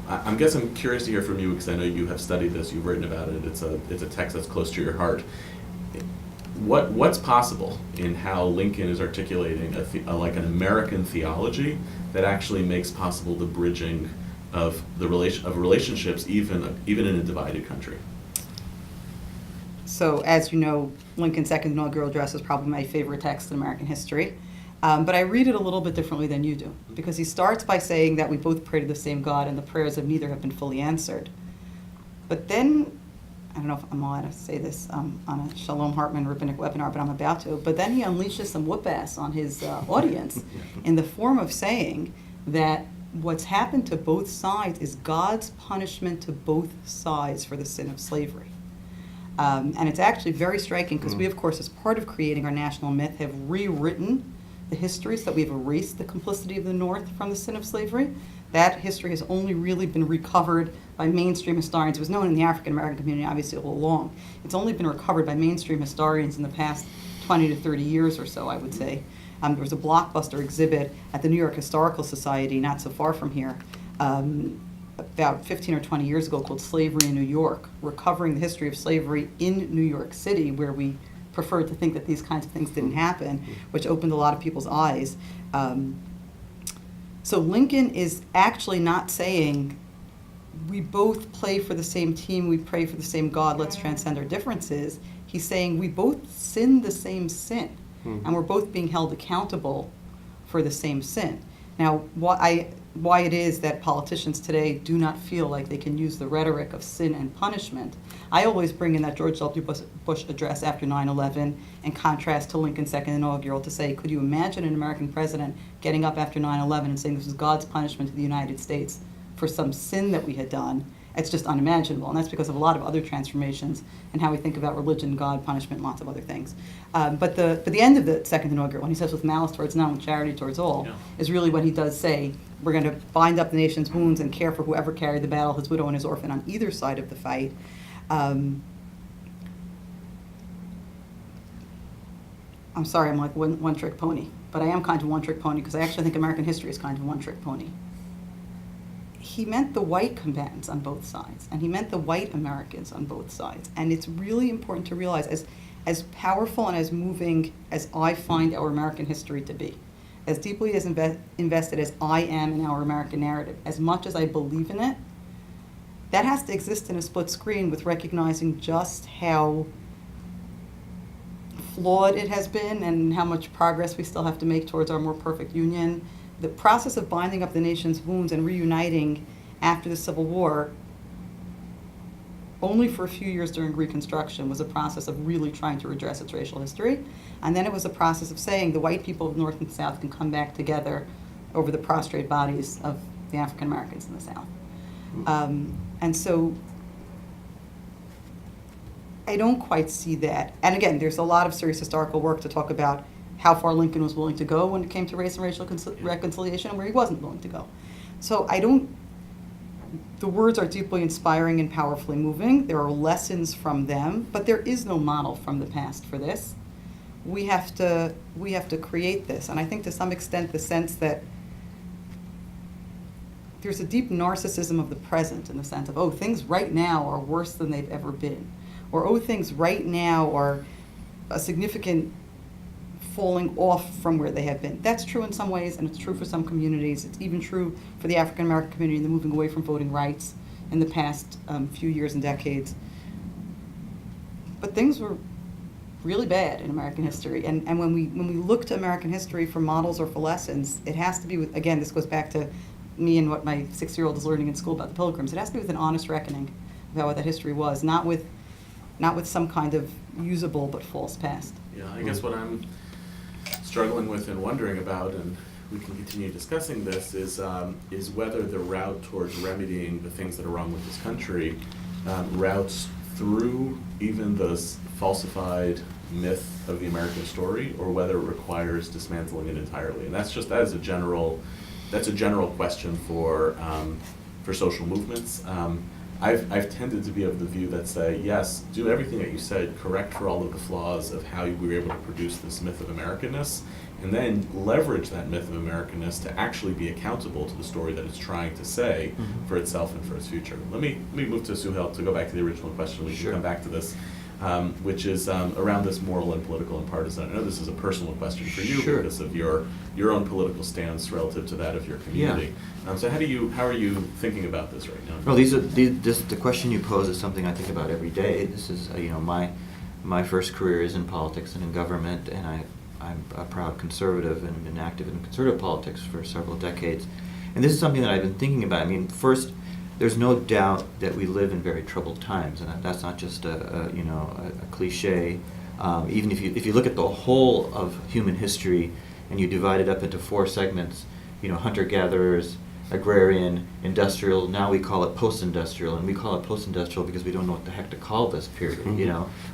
I guess I'm curious to hear from you, because I know you have studied this, you've written about it, it's a text that's close to your heart. What's possible in how Lincoln is articulating like an American theology that actually makes possible the bridging of relationships even in a divided country? So, as you know, Lincoln's second inaugural address is probably my favorite text in American history. But I read it a little bit differently than you do, because he starts by saying that we both pray to the same God and the prayers of neither have been fully answered. But then, I don't know if I'm allowed to say this on a Shalom Hartman Rabbinic webinar, but I'm about to, but then he unleashes some whoop-ass on his audience in the form of saying that what's happened to both sides is God's punishment to both sides for the sin of slavery. And it's actually very striking, because we, of course, as part of creating our national myth, have rewritten the history so that we've erased the complicity of the North from the sin of slavery. That history has only really been recovered by mainstream historians. It was known in the African American community, obviously, all along. It's only been recovered by mainstream historians in the past 20 to 30 years or so, I would say. There was a blockbuster exhibit at the New York Historical Society, not so far from here, about 15 or 20 years ago, called Slavery in New York, recovering the history of slavery in New York City, where we preferred to think that these kinds of things didn't happen, which opened a lot of people's eyes. So Lincoln is actually not saying we both play for the same team, we pray for the same God, let's transcend our differences. He's saying we both sin the same sin, and we're both being held accountable for the same sin. Now, why it is that politicians today do not feel like they can use the rhetoric of sin and punishment, I always bring in that George W. Bush address after 9/11 and contrast to Lincoln's second inaugural to say, could you imagine an American president getting up after 9/11 and saying this was God's punishment to the United States for some sin that we had done? It's just unimaginable, and that's because of a lot of other transformations in how we think about religion, God, punishment, lots of other things. But the end of the second inaugural, when he says with malice towards none, with charity towards all, is really when he does say, we're going to bind up the nation's wounds and care for whoever carried the battle, his widow and his orphan on either side of the fight. I'm sorry, I'm like one-trick pony, but I am kind of one-trick pony because I actually think American history is kind of a one-trick pony. He meant the white combatants on both sides, and he meant the white Americans on both sides. And it's really important to realize, as powerful and as moving as I find our American history to be, as deeply as invested as I am in our American narrative, as much as I believe in it, that has to exist in a split screen with recognizing just how flawed it has been and how much progress we still have to make towards our more perfect union. The process of binding up the nation's wounds and reuniting after the Civil War, only for a few years during Reconstruction, was a process of really trying to redress its racial history. And then it was a process of saying the white people of North and South can come back together over the prostrate bodies of the African Americans in the South. And so I don't quite see that. And again, there's a lot of serious historical work to talk about how far Lincoln was willing to go when it came to race and racial reconciliation and where he wasn't willing to go. So the words are deeply inspiring and powerfully moving. There are lessons from them, but there is no model from the past for this. We have to create this. And I think to some extent the sense that there's a deep narcissism of the present in the sense of, oh, things right now are worse than they've ever been. Or, oh, things right now are a significant falling off from where they have been. That's true in some ways, and it's true for some communities. It's even true for the African American community and the moving away from voting rights in the past few years and decades. But things were really bad in American history. And when we look to American history for models or for lessons, it has to be with, again, this goes back to me and what my 6-year-old is learning in school about the Pilgrims. It has to be with an honest reckoning about what that history was, not with some kind of usable but false past. Yeah, I guess what I'm struggling with and wondering about, and we can continue discussing this, is whether the route towards remedying the things that are wrong with this country routes through even the falsified myth of the American story, or whether it requires dismantling it entirely. And that's a general question for social movements. I've tended to be of the view that say, yes, do everything that you said, correct for all of the flaws of how we were able to produce this myth of Americanness, and then leverage that myth of Americanness to actually be accountable to the story that it's trying to say for itself and for its future. Let me move to Suhail to go back to the original question. We can come back to this, which is around this moral and political and partisan. I know this is a personal question for you because of your own political stance relative to that of your community. So how are you thinking about this right now? Well, the question you pose is something I think about every day. This is my first career is in politics and in government, and I'm a proud conservative and been active in conservative politics for several decades. And this is something that I've been thinking about. I mean, first, there's no doubt that we live in very troubled times, and that's not just a cliche. Even if you look at the whole of human history and you divide it up into 4 segments, hunter-gatherers, agrarian, industrial, now we call it post-industrial, and we call it post-industrial because we don't know what the heck to call this period.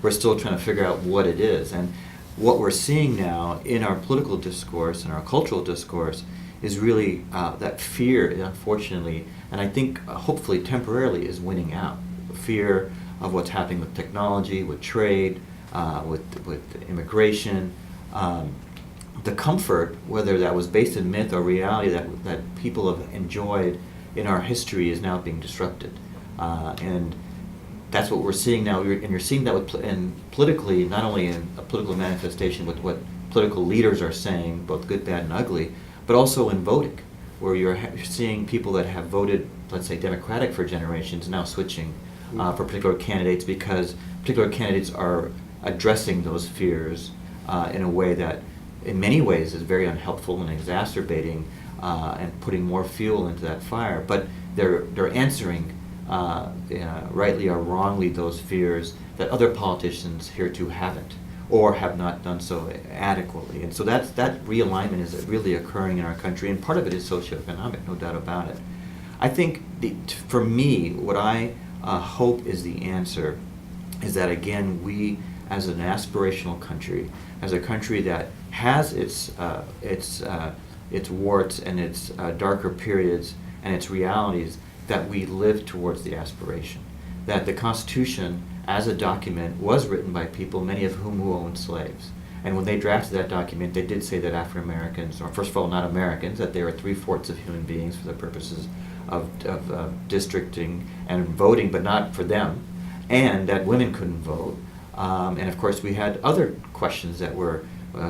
We're still trying to figure out what it is. And what we're seeing now in our political discourse and our cultural discourse is really that fear, unfortunately, and I think hopefully temporarily, is winning out. Fear of what's happening with technology, with trade, with immigration. The comfort, whether that was based in myth or reality, that people have enjoyed in our history is now being disrupted. And that's what we're seeing now. And you're seeing that and politically, not only in a political manifestation with what political leaders are saying, both good, bad, and ugly, but also in voting, where you're seeing people that have voted, let's say, Democratic for generations, now switching for particular candidates because particular candidates are addressing those fears in a way that, in many ways, is very unhelpful and exacerbating and putting more fuel into that fire. But they're answering, rightly or wrongly, those fears that other politicians hereto haven't, or have not done so adequately. And so that realignment is really occurring in our country, and part of it is socioeconomic, no doubt about it. I think, for me, what I hope is the answer is that, again, we, as an aspirational country, as a country that has its warts and its darker periods and its realities, that we live towards the aspiration. That the Constitution, as a document, was written by people, many of whom who owned slaves. And when they drafted that document, they did say that African Americans, or first of all, not Americans, that they were 3/4 of human beings for the purposes of districting and voting, but not for them, and that women couldn't vote. And of course, we had other questions that were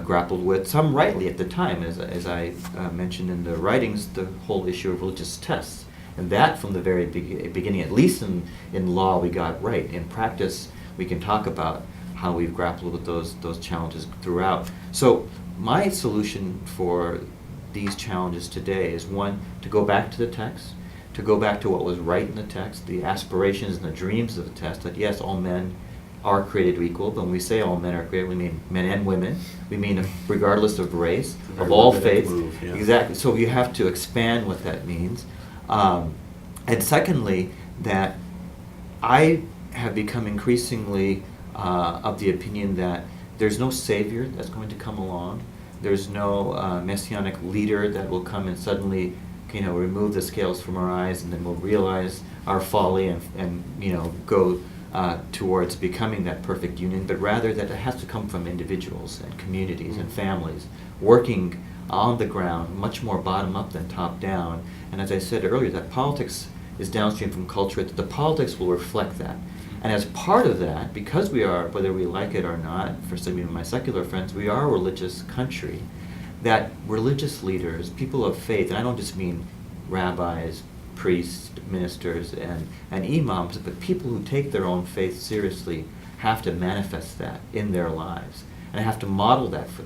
grappled with, some rightly at the time, as I mentioned in the writings, the whole issue of religious tests. And that from the very beginning, at least in law, we got right. In practice, we can talk about how we've grappled with those challenges throughout. So my solution for these challenges today is, one, to go back to the text, to go back to what was right in the text, the aspirations and the dreams of the text, that yes, all men are created equal. But when we say all men are created, we mean men and women. We mean regardless of race, of all faiths. Yeah. Exactly. So you have to expand what that means. And secondly, that I have become increasingly of the opinion that there's no savior that's going to come along. There's no messianic leader that will come and suddenly, remove the scales from our eyes, and then we'll realize our folly and go towards becoming that perfect union. But rather that it has to come from individuals and communities and families working on the ground, much more bottom up than top down. And as I said earlier, that politics is downstream from culture, that the politics will reflect that. And as part of that, because we are, whether we like it or not, for some of my secular friends, we are a religious country, that religious leaders, people of faith, and I don't just mean rabbis, priests, ministers, and imams, but people who take their own faith seriously have to manifest that in their lives, and have to model that for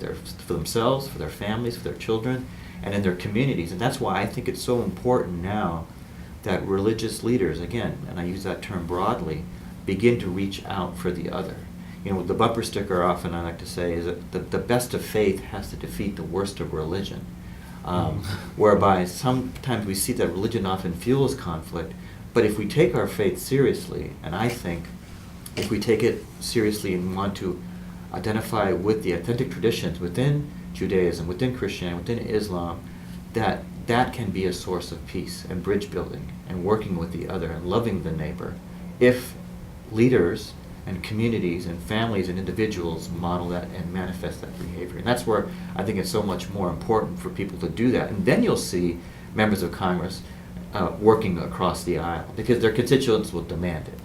themselves, for their families, for their children, and in their communities. And that's why I think it's so important now that religious leaders, again, and I use that term broadly, begin to reach out for the other. The bumper sticker often I like to say is that the best of faith has to defeat the worst of religion. Whereby sometimes we see that religion often fuels conflict, but if we take our faith seriously, and I think if we take it seriously and want to identify with the authentic traditions within Judaism, within Christianity, within Islam, that can be a source of peace and bridge building and working with the other and loving the neighbor, if leaders and communities and families and individuals model that and manifest that behavior. And that's where I think it's so much more important for people to do that. And then you'll see members of Congress working across the aisle, because their constituents will demand it.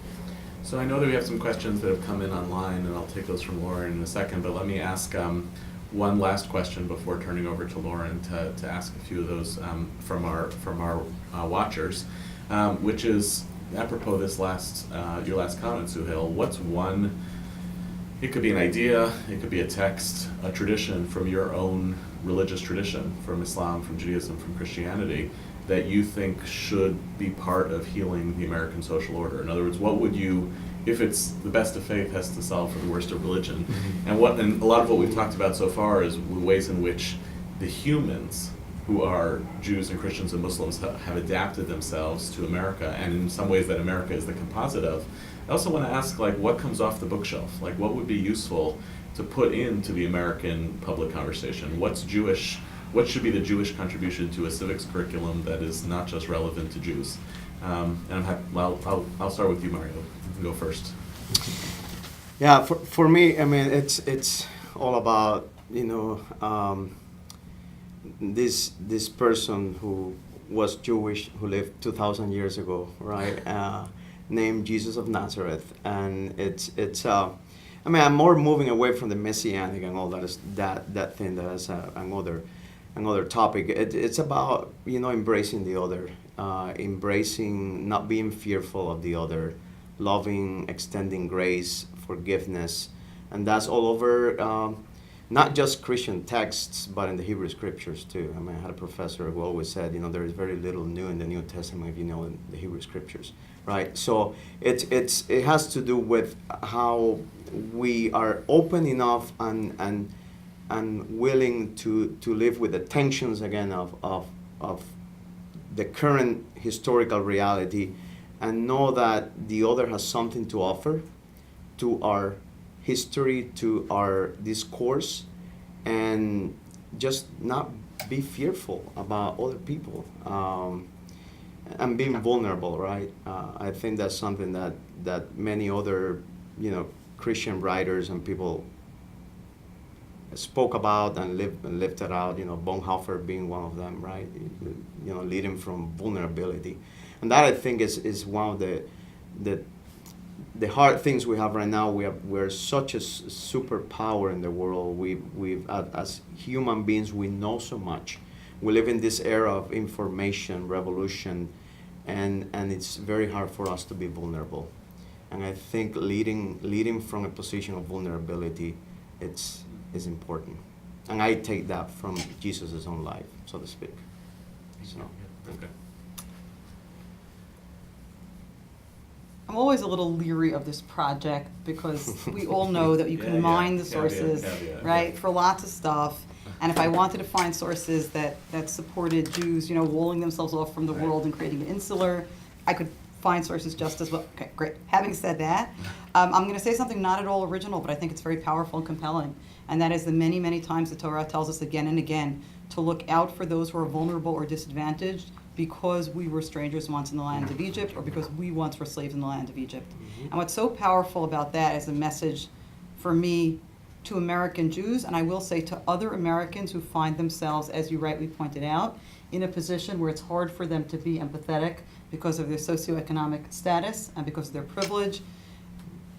So I know that we have some questions that have come in online, and I'll take those from Lauren in a second, but let me ask one last question before turning over to Lauren to ask a few of those from our watchers, which is, apropos this your last comment, Suhail, what's one, it could be an idea, it could be a text, a tradition from your own religious tradition, from Islam, from Judaism, from Christianity, that you think should be part of healing the American social order? In other words, what would you, if it's the best of faith has to solve for the worst of religion, and a lot of what we've talked about so far is the ways in which the humans who are Jews and Christians and Muslims have adapted themselves to America, and in some ways that America is the composite of. I also want to ask, what comes off the bookshelf? What would be useful to put into the American public conversation? What's Jewish? What should be the Jewish contribution to a civics curriculum that is not just relevant to Jews? And I'll start with you, Mario. You can go first. Yeah, for me, I mean, it's all about, this person who was Jewish, who lived 2,000 years ago, right? Named Jesus of Nazareth, and it's. I mean, I'm more moving away from the messianic and all that thing that is another topic. It's about embracing the other, embracing, not being fearful of the other, loving, extending grace, forgiveness, and that's all over. Not just Christian texts, but in the Hebrew scriptures too. I mean, I had a professor who always said, there is very little new in the New Testament if you know in the Hebrew scriptures, right? So it has to do with how we are open enough and willing to live with the tensions again of the current historical reality, and know that the other has something to offer to our history, to our discourse, and just not be fearful about other people, and being vulnerable, right? I think that's something that many other Christian writers and people spoke about and lived it out. Bonhoeffer being one of them, right? Leading from vulnerability, and that I think is one of the hard things we have right now. We're such a superpower in the world. We as human beings, we know so much. We live in this era of information revolution, and it's very hard for us to be vulnerable. And I think leading from a position of vulnerability, is important. And I take that from Jesus' own life, so to speak. So, Okay. I'm always a little leery of this project because we all know that you can Yeah, mine the caveat, sources, caveat, right, yeah. for lots of stuff. And if I wanted to find sources that supported Jews, walling themselves off from the Right. world and creating an insular, I could find sources just as well. Okay, great. Having said that, I'm going to say something not at all original, but I think it's very powerful and compelling. And that is the many, many times the Torah tells us again and again to look out for those who are vulnerable or disadvantaged because we were strangers once in the land of Egypt or because we once were slaves in the land of Egypt. And what's so powerful about that is a message for me to American Jews, and I will say to other Americans who find themselves, as you rightly pointed out, in a position where it's hard for them to be empathetic because of their socioeconomic status and because of their privilege.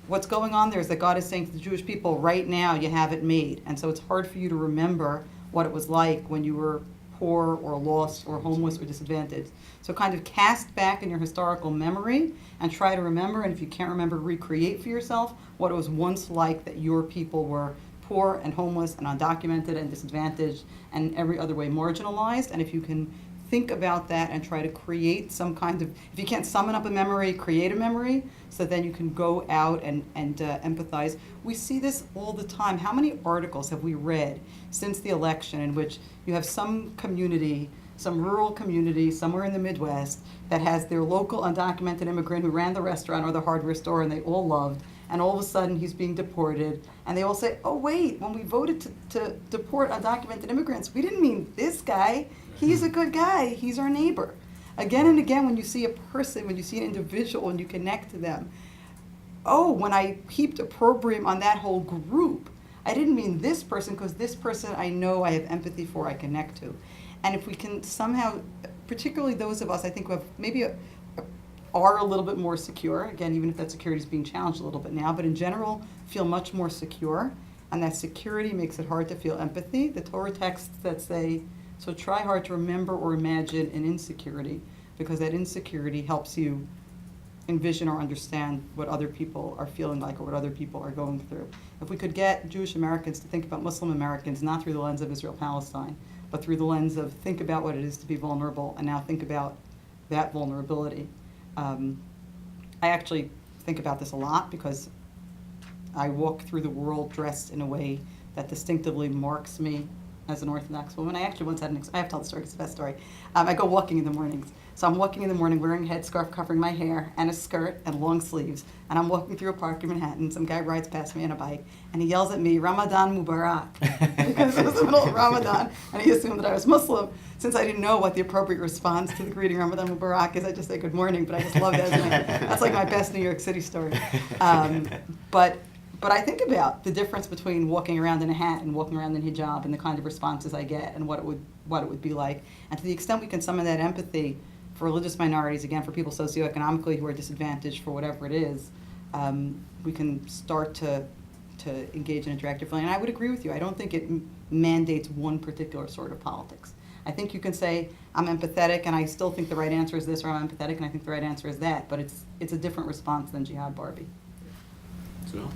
What's going on there is that God is saying to the Jewish people, right now you have it made. And so it's hard for you to remember what it was like when you were poor or lost or homeless or disadvantaged. So kind of cast back in your historical memory and try to remember, and if you can't remember, recreate for yourself what it was once like that your people were poor and homeless and undocumented and disadvantaged and every other way marginalized. And if you can think about that and try to create some kind of, if you can't summon up a memory, create a memory so then you can go out and empathize. We see this all the time. How many articles have we read since the election in which you have some community, some rural community somewhere in the Midwest that has their local undocumented immigrant who ran the restaurant or the hardware store and they all loved, and all of a sudden he's being deported, and they all say, oh wait, when we voted to deport undocumented immigrants, we didn't mean this guy. He's a good guy. He's our neighbor. Again and again, when you see a person, when you see an individual and you connect to them, oh, when I heaped opprobrium on that whole group, I didn't mean this person because this person I know I have empathy for, I connect to. And if we can somehow, particularly those of us I think who have maybe are a little bit more secure, again, even if that security is being challenged a little bit now, but in general feel much more secure, and that security makes it hard to feel empathy. The Torah texts that say, so try hard to remember or imagine an insecurity, because that insecurity helps you envision or understand what other people are feeling like or what other people are going through. If we could get Jewish Americans to think about Muslim Americans not through the lens of Israel-Palestine, but through the lens of think about what it is to be vulnerable and now think about that vulnerability. I actually think about this a lot because I walk through the world dressed in a way that distinctively marks me as an Orthodox woman. I actually once had I have to tell the story, it's the best story. I go walking in the mornings. So I'm walking in the morning wearing a headscarf covering my hair and a skirt and long sleeves. And I'm walking through a park in Manhattan. Some guy rides past me on a bike and he yells at me, Ramadan Mubarak. Because it was the middle of Ramadan and he assumed that I was Muslim. Since I didn't know what the appropriate response to the greeting Ramadan Mubarak is, I just say good morning. But I just love that. That's like my best New York City story. But I think about the difference between walking around in a hat and walking around in hijab and the kind of responses I get and what it would be like. And to the extent we can summon that empathy for religious minorities, again, for people socioeconomically who are disadvantaged for whatever it is, we can start to engage and interact differently. And I would agree with you. I don't think it mandates one particular sort of politics. I think you can say, I'm empathetic, and I still think the right answer is this, or I'm empathetic, and I think the right answer is that. But it's a different response than Jihad Barbie. So,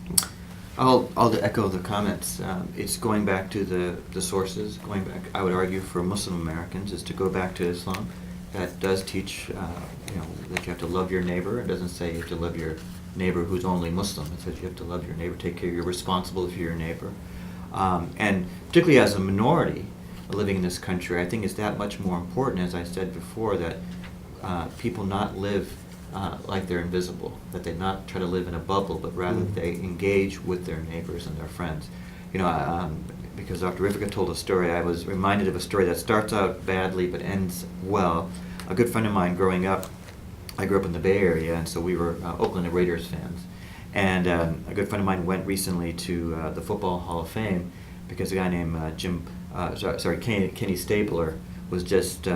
I'll echo the comments. It's going back to the sources. Going back, I would argue for Muslim Americans is to go back to Islam. That does teach, that you have to love your neighbor. It doesn't say you have to love your neighbor who's only Muslim. It says you have to love your neighbor, take care. You're responsible for your neighbor, and particularly as a minority living in this country, I think it's that much more important. As I said before, that people not live like they're invisible, that they not try to live in a bubble, but rather they engage with their neighbors and their friends. Because Dr. Rivka told a story, I was reminded of a story that starts out badly but ends well. A good friend of mine growing up, I grew up in the Bay Area, and so we were Oakland Raiders fans. And a good friend of mine went recently to the Football Hall of Fame, because a guy named Kenny Stabler was just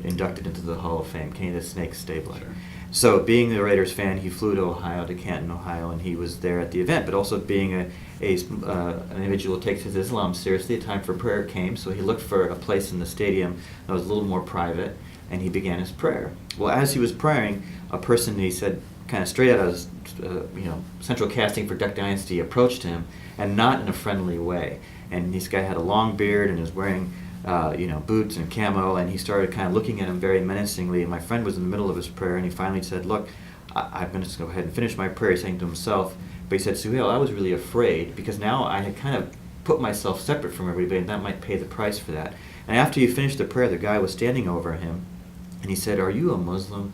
inducted into the Hall of Fame, Kenny the Snake Stabler. Sure. So being a Raiders fan, he flew to Ohio, to Canton, Ohio, and he was there at the event. But also being an individual who takes his Islam seriously, a time for prayer came, so he looked for a place in the stadium that was a little more private, and he began his prayer. Well, as he was praying, a person, he said, kind of straight out of his, central casting for Duck Dynasty, approached him, and not in a friendly way. And this guy had a long beard and was wearing boots and camo, and he started kind of looking at him very menacingly. And my friend was in the middle of his prayer, and he finally said, "Look, I'm going to go ahead and finish my prayer," saying to himself. But he said, "Suhail, I was really afraid because now I had kind of put myself separate from everybody, and that might pay the price for that." And after he finished the prayer, the guy was standing over him, and he said, "Are you a Muslim?"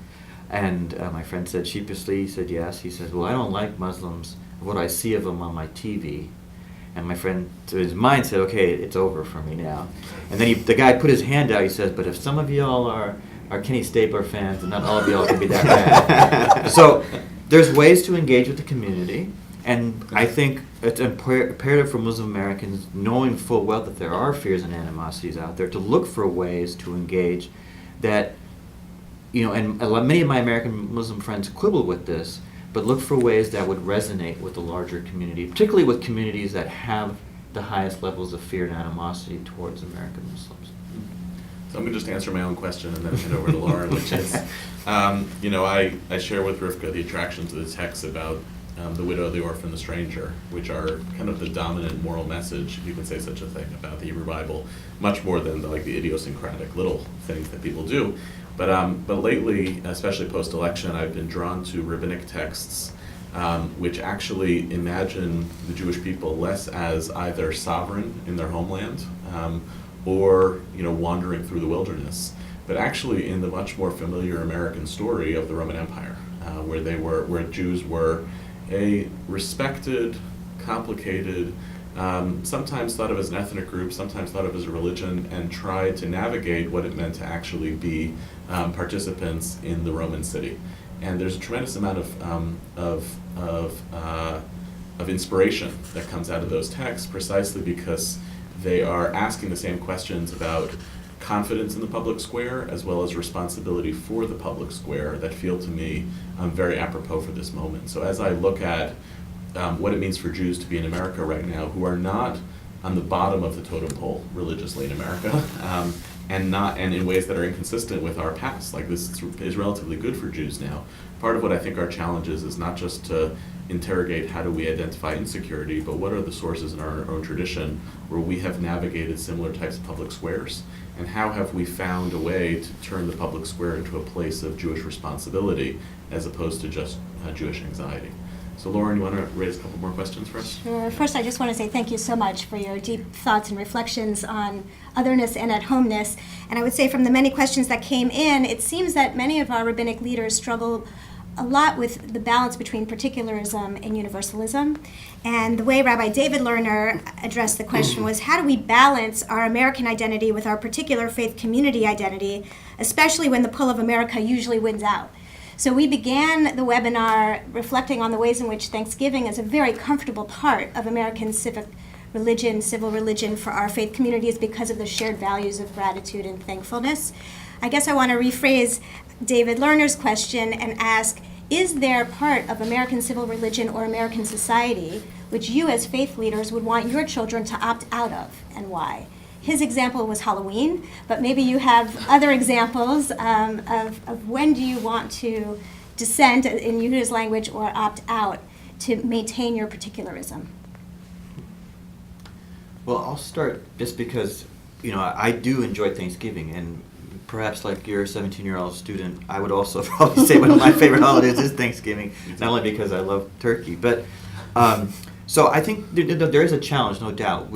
And my friend said sheepishly, he said, "Yes." He said, "Well, I don't like Muslims, what I see of them on my TV." And my friend, to his mind, said, "Okay, it's over for me now." And then the guy put his hand out. He says, "But if some of y'all are Kenny Stabler fans, and not all of y'all can be that bad." So there's ways to engage with the community, and I think it's imperative for Muslim Americans, knowing full well that there are fears and animosities out there, to look for ways to engage that, and many of my American Muslim friends quibble with this, but look for ways that would resonate with the larger community, particularly with communities that have the highest levels of fear and animosity towards American Muslims. So I'm going to just answer my own question and then hand over to Lauren, which is, I share with Rivka the attractions of the text about the widow, the orphan, the stranger, which are kind of the dominant moral message, if you can say such a thing, about the Hebrew Bible, much more than the idiosyncratic little things that people do. But lately, especially post-election, I've been drawn to rabbinic texts which actually imagine the Jewish people less as either sovereign in their homeland or wandering through the wilderness, but actually in the much more familiar American story of the Roman Empire, where Jews were a respected, complicated, sometimes thought of as an ethnic group, sometimes thought of as a religion, and tried to navigate what it meant to actually be participants in the Roman city. And there's a tremendous amount of inspiration that comes out of those texts, precisely because they are asking the same questions about confidence in the public square as well as responsibility for the public square that feel to me very apropos for this moment. So as I look at what it means for Jews to be in America right now, who are not on the bottom of the totem pole religiously in America, and in ways that are inconsistent with our past. Like, this is relatively good for Jews now. Part of what I think our challenge is not just to interrogate how do we identify insecurity, but what are the sources in our own tradition where we have navigated similar types of public squares, and how have we found a way to turn the public square into a place of Jewish responsibility as opposed to just Jewish anxiety. So Lauren, you want to raise a couple more questions for us? Sure. First, I just want to say thank you so much for your deep thoughts and reflections on Otherness and At-Homeness. And I would say from the many questions that came in, it seems that many of our rabbinic leaders struggle a lot with the balance between particularism and universalism. And the way Rabbi David Lerner addressed the question was, how do we balance our American identity with our particular faith community identity, especially when the pull of America usually wins out? So we began the webinar reflecting on the ways in which Thanksgiving is a very comfortable part of American civic religion, civil religion for our faith communities because of the shared values of gratitude and thankfulness. I guess I want to rephrase David Lerner's question and ask, is there part of American civil religion or American society which you as faith leaders would want your children to opt out of, and why? His example was Halloween, but maybe you have other examples of when do you want to dissent in Yehuda's language or opt out to maintain your particularism? Well, I'll start just because, I do enjoy Thanksgiving, and perhaps like your 17-year-old student, I would also probably say one of my favorite holidays is Thanksgiving, not only because I love turkey, but so I think there is a challenge, no doubt.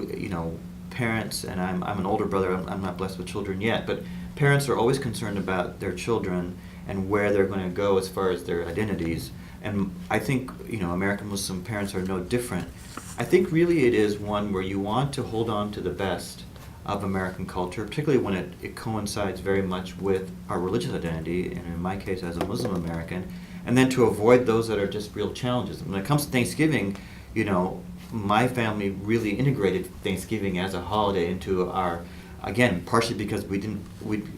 Parents, and I'm an older brother, I'm not blessed with children yet, but parents are always concerned about their children and where they're going to go as far as their identities. And I think, American Muslim parents are no different. I think really it is one where you want to hold on to the best of American culture, particularly when it coincides very much with our religious identity, and in my case as a Muslim American, and then to avoid those that are just real challenges. When it comes to Thanksgiving, my family really integrated Thanksgiving as a holiday into our, again, partially because we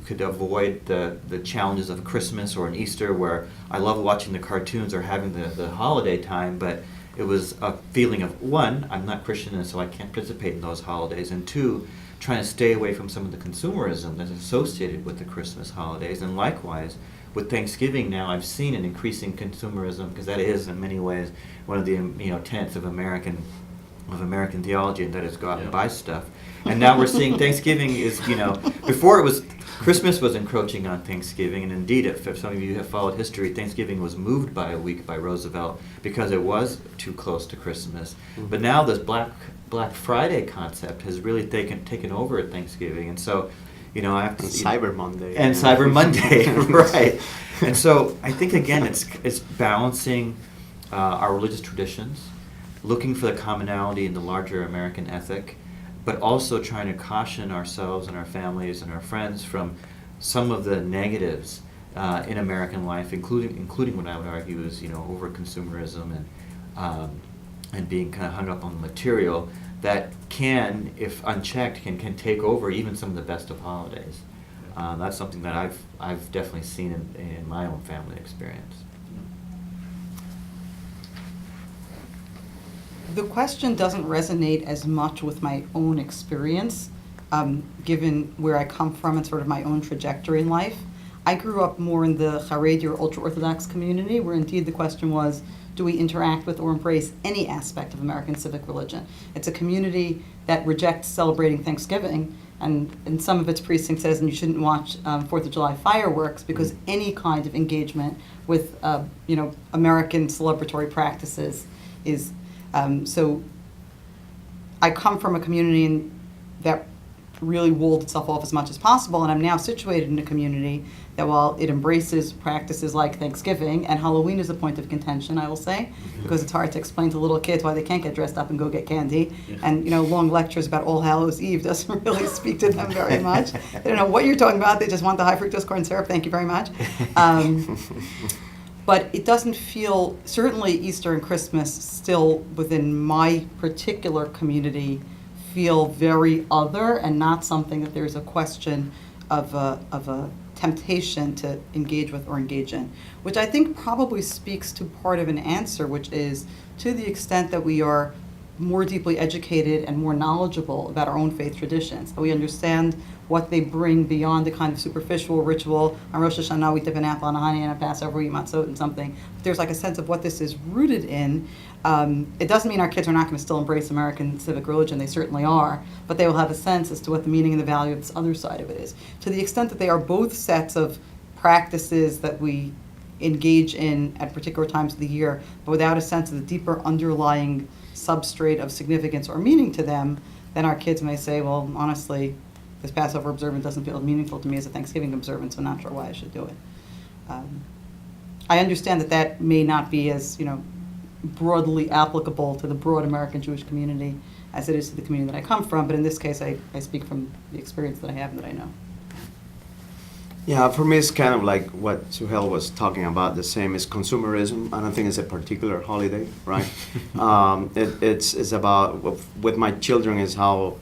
could avoid the challenges of Christmas or an Easter, where I love watching the cartoons or having the holiday time, but it was a feeling of, one, I'm not Christian and so I can't participate in those holidays, and two, trying to stay away from some of the consumerism that's associated with the Christmas holidays. And likewise, with Thanksgiving now, I've seen an increasing consumerism, because that is in many ways one of the tenets of American theology, and that is go out and buy stuff. And now we're seeing Thanksgiving is, before it was, Christmas was encroaching on Thanksgiving, and indeed, if some of you have followed history, Thanksgiving was moved by a week by Roosevelt because it was too close to Christmas. Mm-hmm. But now this Black Friday concept has really taken over at Thanksgiving, and so, I have to. And Cyber Monday. And Cyber Monday, right? And so I think again, it's balancing our religious traditions, looking for the commonality in the larger American ethic, but also trying to caution ourselves and our families and our friends from some of the negatives in American life, including what I would argue is over consumerism and being kind of hung up on material that can, if unchecked, can take over even some of the best of holidays. That's something that I've definitely seen in my own family experience. The question doesn't resonate as much with my own experience, given where I come from and sort of my own trajectory in life. I grew up more in the Haredi or ultra-Orthodox community, where indeed the question was, do we interact with or embrace any aspect of American civic religion? It's a community that rejects celebrating Thanksgiving, and in some of its precincts says, and you shouldn't watch 4th of July fireworks, because any kind of engagement with American celebratory practices is. So I come from a community that really walled itself off as much as possible, and I'm now situated in a community that, while it embraces practices like Thanksgiving, and Halloween is a point of contention, I will say, because it's hard to explain to little kids why they can't get dressed up and go get candy, and long lectures about All Hallows Eve doesn't really speak to them very much. They don't know what you're talking about, they just want the high fructose corn syrup, thank you very much. But it doesn't feel, certainly Easter and Christmas still within my particular community feel very other, and not something that there's a question of a temptation to engage with or engage in, which I think probably speaks to part of an answer, which is to the extent that we are more deeply educated and more knowledgeable about our own faith traditions, that we understand what they bring beyond the kind of superficial ritual. On Rosh Hashanah, we dip an apple and a honey, and on Passover, we eat matzot and something. But there's like a sense of what this is rooted in. It doesn't mean our kids are not going to still embrace American civic religion. They certainly are. But they will have a sense as to what the meaning and the value of this other side of it is. To the extent that they are both sets of practices that we engage in at particular times of the year, but without a sense of the deeper underlying substrate of significance or meaning to them, then our kids may say, well, honestly, this Passover observance doesn't feel as meaningful to me as a Thanksgiving observance, so I'm not sure why I should do it. I understand that may not be as broadly applicable to the broad American Jewish community as it is to the community that I come from, but in this case I speak from the experience that I have and that I know. Yeah, for me it's kind of like what Suhail was talking about, the same as consumerism. I don't think it's a particular holiday, right? It's about, with my children, is how,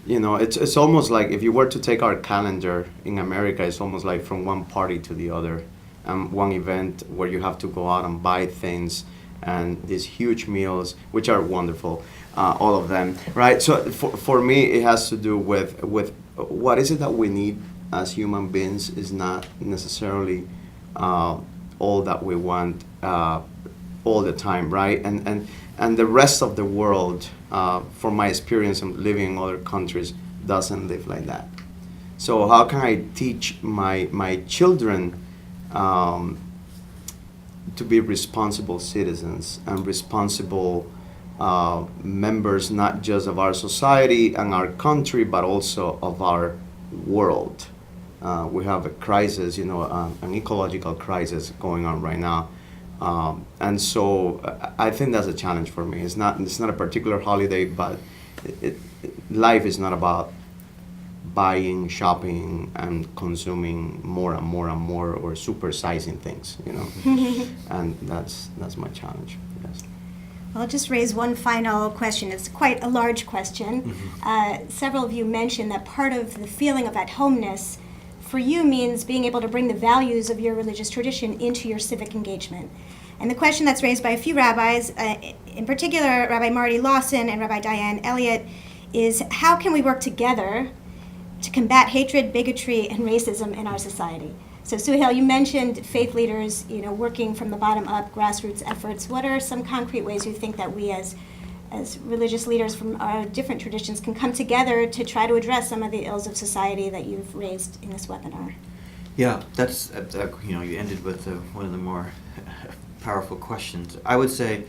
it's almost like if you were to take our calendar in America, it's almost like from one party to the other, one event where you have to go out and buy things, and these huge meals, which are wonderful, all of them, right? So for me, it has to do with what is it that we need as human beings is not necessarily all that we want all the time, right? And the rest of the world, from my experience of living in other countries, doesn't live like that. So how can I teach my children to be responsible citizens and responsible members, not just of our society and our country, but also of our world? We have a crisis, an ecological crisis going on right now. And so I think that's a challenge for me. It's not a particular holiday, but life is not about buying, shopping, and consuming more and more and more, or supersizing things, And that's my challenge. Yes. I'll just raise one final question. It's quite a large question. Several of you mentioned that part of the feeling of at-homeness for you means being able to bring the values of your religious tradition into your civic engagement. And the question that's raised by a few rabbis, in particular Rabbi Marty Lawson and Rabbi Diane Elliott, is how can we work together to combat hatred, bigotry, and racism in our society? So Suhail, you mentioned faith leaders, working from the bottom up, grassroots efforts. What are some concrete ways you think that we as religious leaders from our different traditions can come together to try to address some of the ills of society that you've raised in this webinar? Yeah, that's you ended with one of the more powerful questions. I would say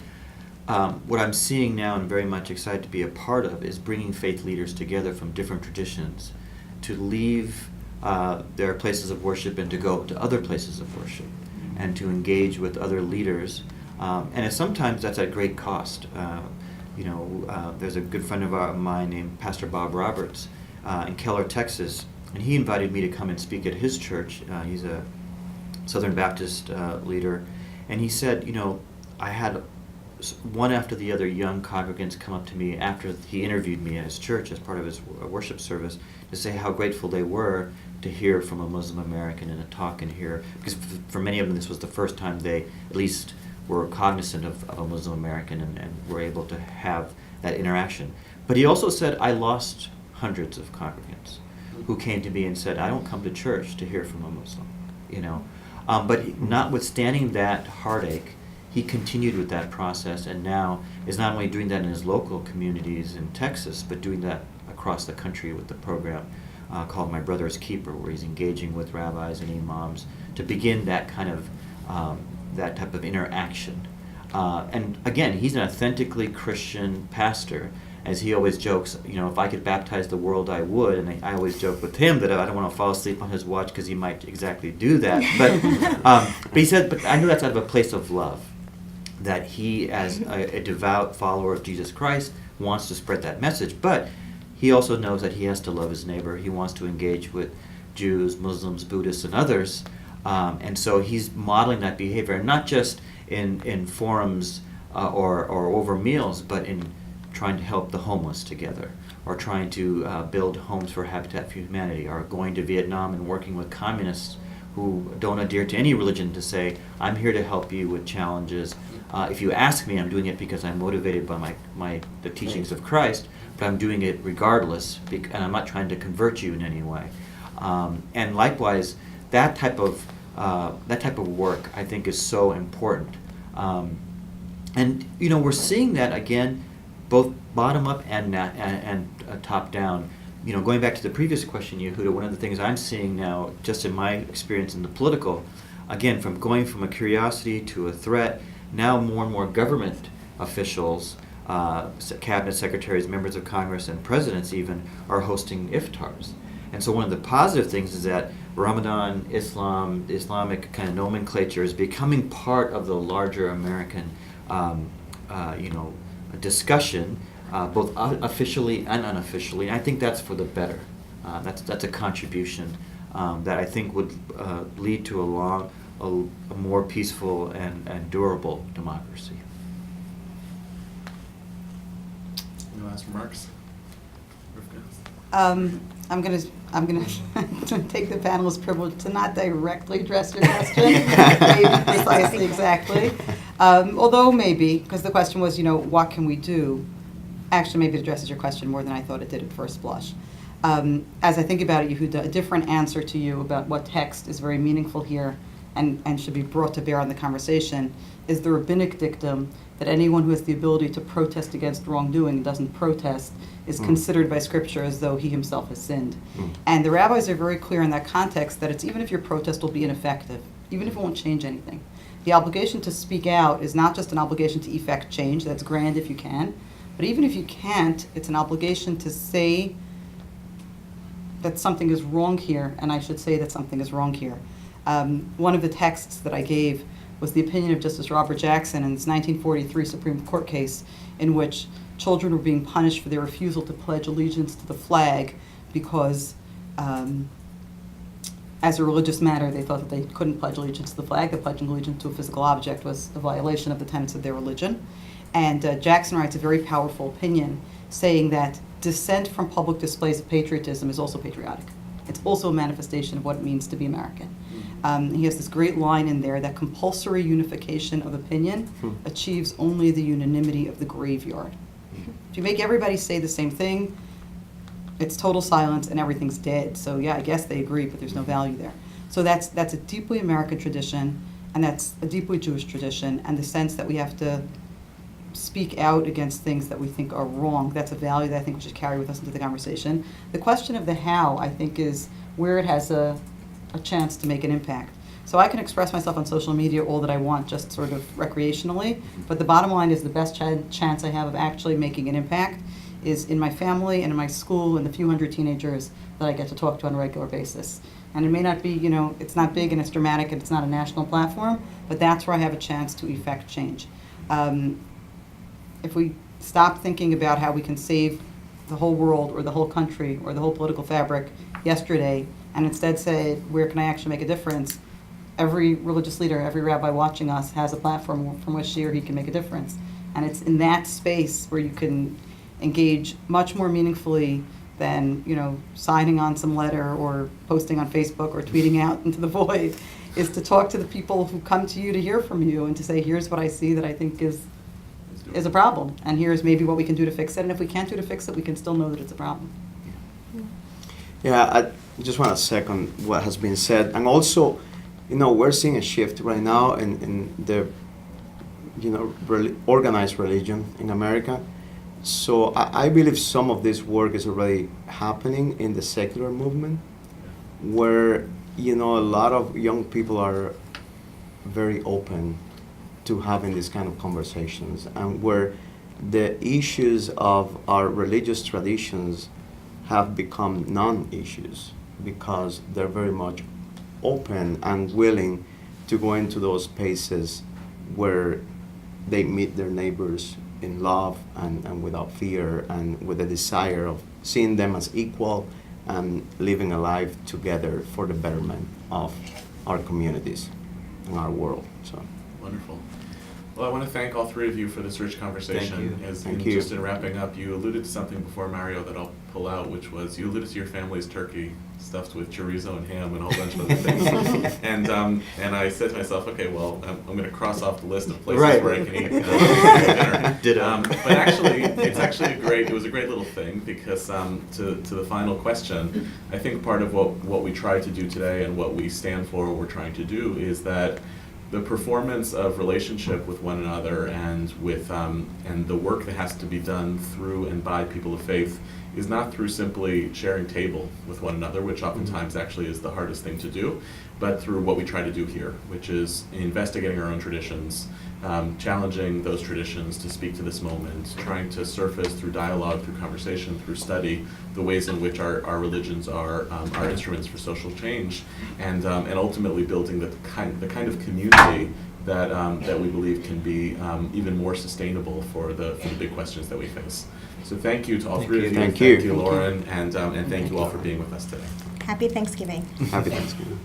what I'm seeing now and very much excited to be a part of is bringing faith leaders together from different traditions to leave their places of worship and to go to other places of worship and to engage with other leaders. And sometimes that's at great cost. There's a good friend of mine named Pastor Bob Roberts in Keller, Texas, and he invited me to come and speak at his church. He's a Southern Baptist leader, and he said, I had one after the other young congregants come up to me after he interviewed me at his church as part of his worship service to say how grateful they were to hear from a Muslim American in a talk and hear, because for many of them this was the first time they at least were cognizant of a Muslim American and were able to have that interaction. But he also said, I lost hundreds of congregants who came to me and said, I don't come to church to hear from a Muslim, But notwithstanding that heartache, he continued with that process and now is not only doing that in his local communities in Texas, but doing that across the country with the program called My Brother's Keeper, where he's engaging with rabbis and imams to begin that kind of that type of interaction. And again, he's an authentically Christian pastor. As he always jokes, if I could baptize the world, I would. And I always joke with him that I don't want to fall asleep on his watch because he might exactly do that. But he said, but I know that's out of a place of love, that he, as a devout follower of Jesus Christ, wants to spread that message. But he also knows that he has to love his neighbor. He wants to engage with Jews, Muslims, Buddhists, and others. And so he's modeling that behavior, not just in forums or over meals, but in trying to help the homeless together, or trying to build homes for Habitat for Humanity, or going to Vietnam and working with communists who don't adhere to any religion to say, I'm here to help you with challenges. If you ask me, I'm doing it because I'm motivated by the teachings of Christ, but I'm doing it regardless, and I'm not trying to convert you in any way. And likewise, that type of work, I think, is so important. And we're seeing that again, both bottom up and top down. Going back to the previous question, Yehuda, one of the things I'm seeing now, just in my experience in the political, again, from going from a curiosity to a threat, now more and more government officials, cabinet secretaries, members of Congress, and presidents even are hosting iftars. And so one of the positive things is that Ramadan, Islam, the Islamic kind of nomenclature is becoming part of the larger American, discussion, both officially and unofficially. And I think that's for the better. That's a contribution that I think would lead to a more peaceful and durable democracy. Any last remarks? Rivka? I'm gonna take the panelist's privilege to not directly address your question, maybe precisely exactly. Although maybe, because the question was, what can we do? Actually, maybe it addresses your question more than I thought it did at first blush. As I think about it, Yehuda, a different answer to you about what text is very meaningful here and should be brought to bear on the conversation is the rabbinic dictum that anyone who has the ability to protest against wrongdoing and doesn't protest is considered by Scripture as though he himself has sinned. And the rabbis are very clear in that context that it's even if your protest will be ineffective, even if it won't change anything. The obligation to speak out is not just an obligation to effect change, that's grand if you can, but even if you can't, it's an obligation to say that something is wrong here, and I should say that something is wrong here. One of the texts that I gave was the opinion of Justice Robert Jackson in his 1943 Supreme Court case in which children were being punished for their refusal to pledge allegiance to the flag because as a religious matter they thought that they couldn't pledge allegiance to the flag, that pledging allegiance to a physical object was a violation of the tenets of their religion. And Jackson writes a very powerful opinion saying that dissent from public displays of patriotism is also patriotic. It's also a manifestation of what it means to be American. He has this great line in there that compulsory unification of opinion achieves only the unanimity of the graveyard. If you make everybody say the same thing, it's total silence and everything's dead. So yeah, I guess they agree, but there's no value there. So that's a deeply American tradition, and that's a deeply Jewish tradition, and the sense that we have to speak out against things that we think are wrong. That's a value that I think we should carry with us into the conversation. The question of the how, I think, is where it has a chance to make an impact. So I can express myself on social media all that I want, just sort of recreationally, but the bottom line is the best chance I have of actually making an impact is in my family and in my school and the few hundred teenagers that I get to talk to on a regular basis. And it may not be, it's not big and it's dramatic and it's not a national platform, but that's where I have a chance to effect change. If we stop thinking about how we can save the whole world or the whole country or the whole political fabric yesterday, and instead say, where can I actually make a difference? Every religious leader, every rabbi watching us has a platform from which she or he can make a difference. And it's in that space where you can engage much more meaningfully than, signing on some letter or posting on Facebook or tweeting out into the void, is to talk to the people who come to you to hear from you and to say, here's what I see that I think is a problem, and here's maybe what we can do to fix it. And if we can't do to fix it, we can still know that it's a problem. Yeah, I just want to second what has been said. And also, we're seeing a shift right now in the, organized religion in America. So I believe some of this work is already happening in the secular movement, where, a lot of young people are very open to having these kind of conversations, and where the issues of our religious traditions have become non-issues because they're very much open and willing to go into those spaces where they meet their neighbors in love and without fear, and with a desire of seeing them as equal and living a life together for the betterment of our communities and our world. So Wonderful. Well, I want to thank all three of you for this rich conversation. Thank you. Just in wrapping up, you alluded to something before, Mario, that I'll pull out, which was you alluded to your family's turkey stuffed with chorizo and ham and a whole bunch of other things. And I said to myself, okay, well, I'm going to cross off the list of places where I can eat dinner. But actually, it was a great little thing, because to the final question, I think part of what we try to do today and what we stand for, what we're trying to do, is that the performance of relationship with one another and with and the work that has to be done through and by people of faith is not through simply sharing table with one another, which oftentimes actually is the hardest thing to do, but through what we try to do here, which is investigating our own traditions, challenging those traditions to speak to this moment, trying to surface through dialogue, through conversation, through study, the ways in which our religions are instruments for social change, and ultimately building the kind of community that we believe can be even more sustainable for the big questions that we face. So thank you to all three of you. Thank you. Lauren, and thank you all for being with us today. Happy Thanksgiving. Happy Thanksgiving.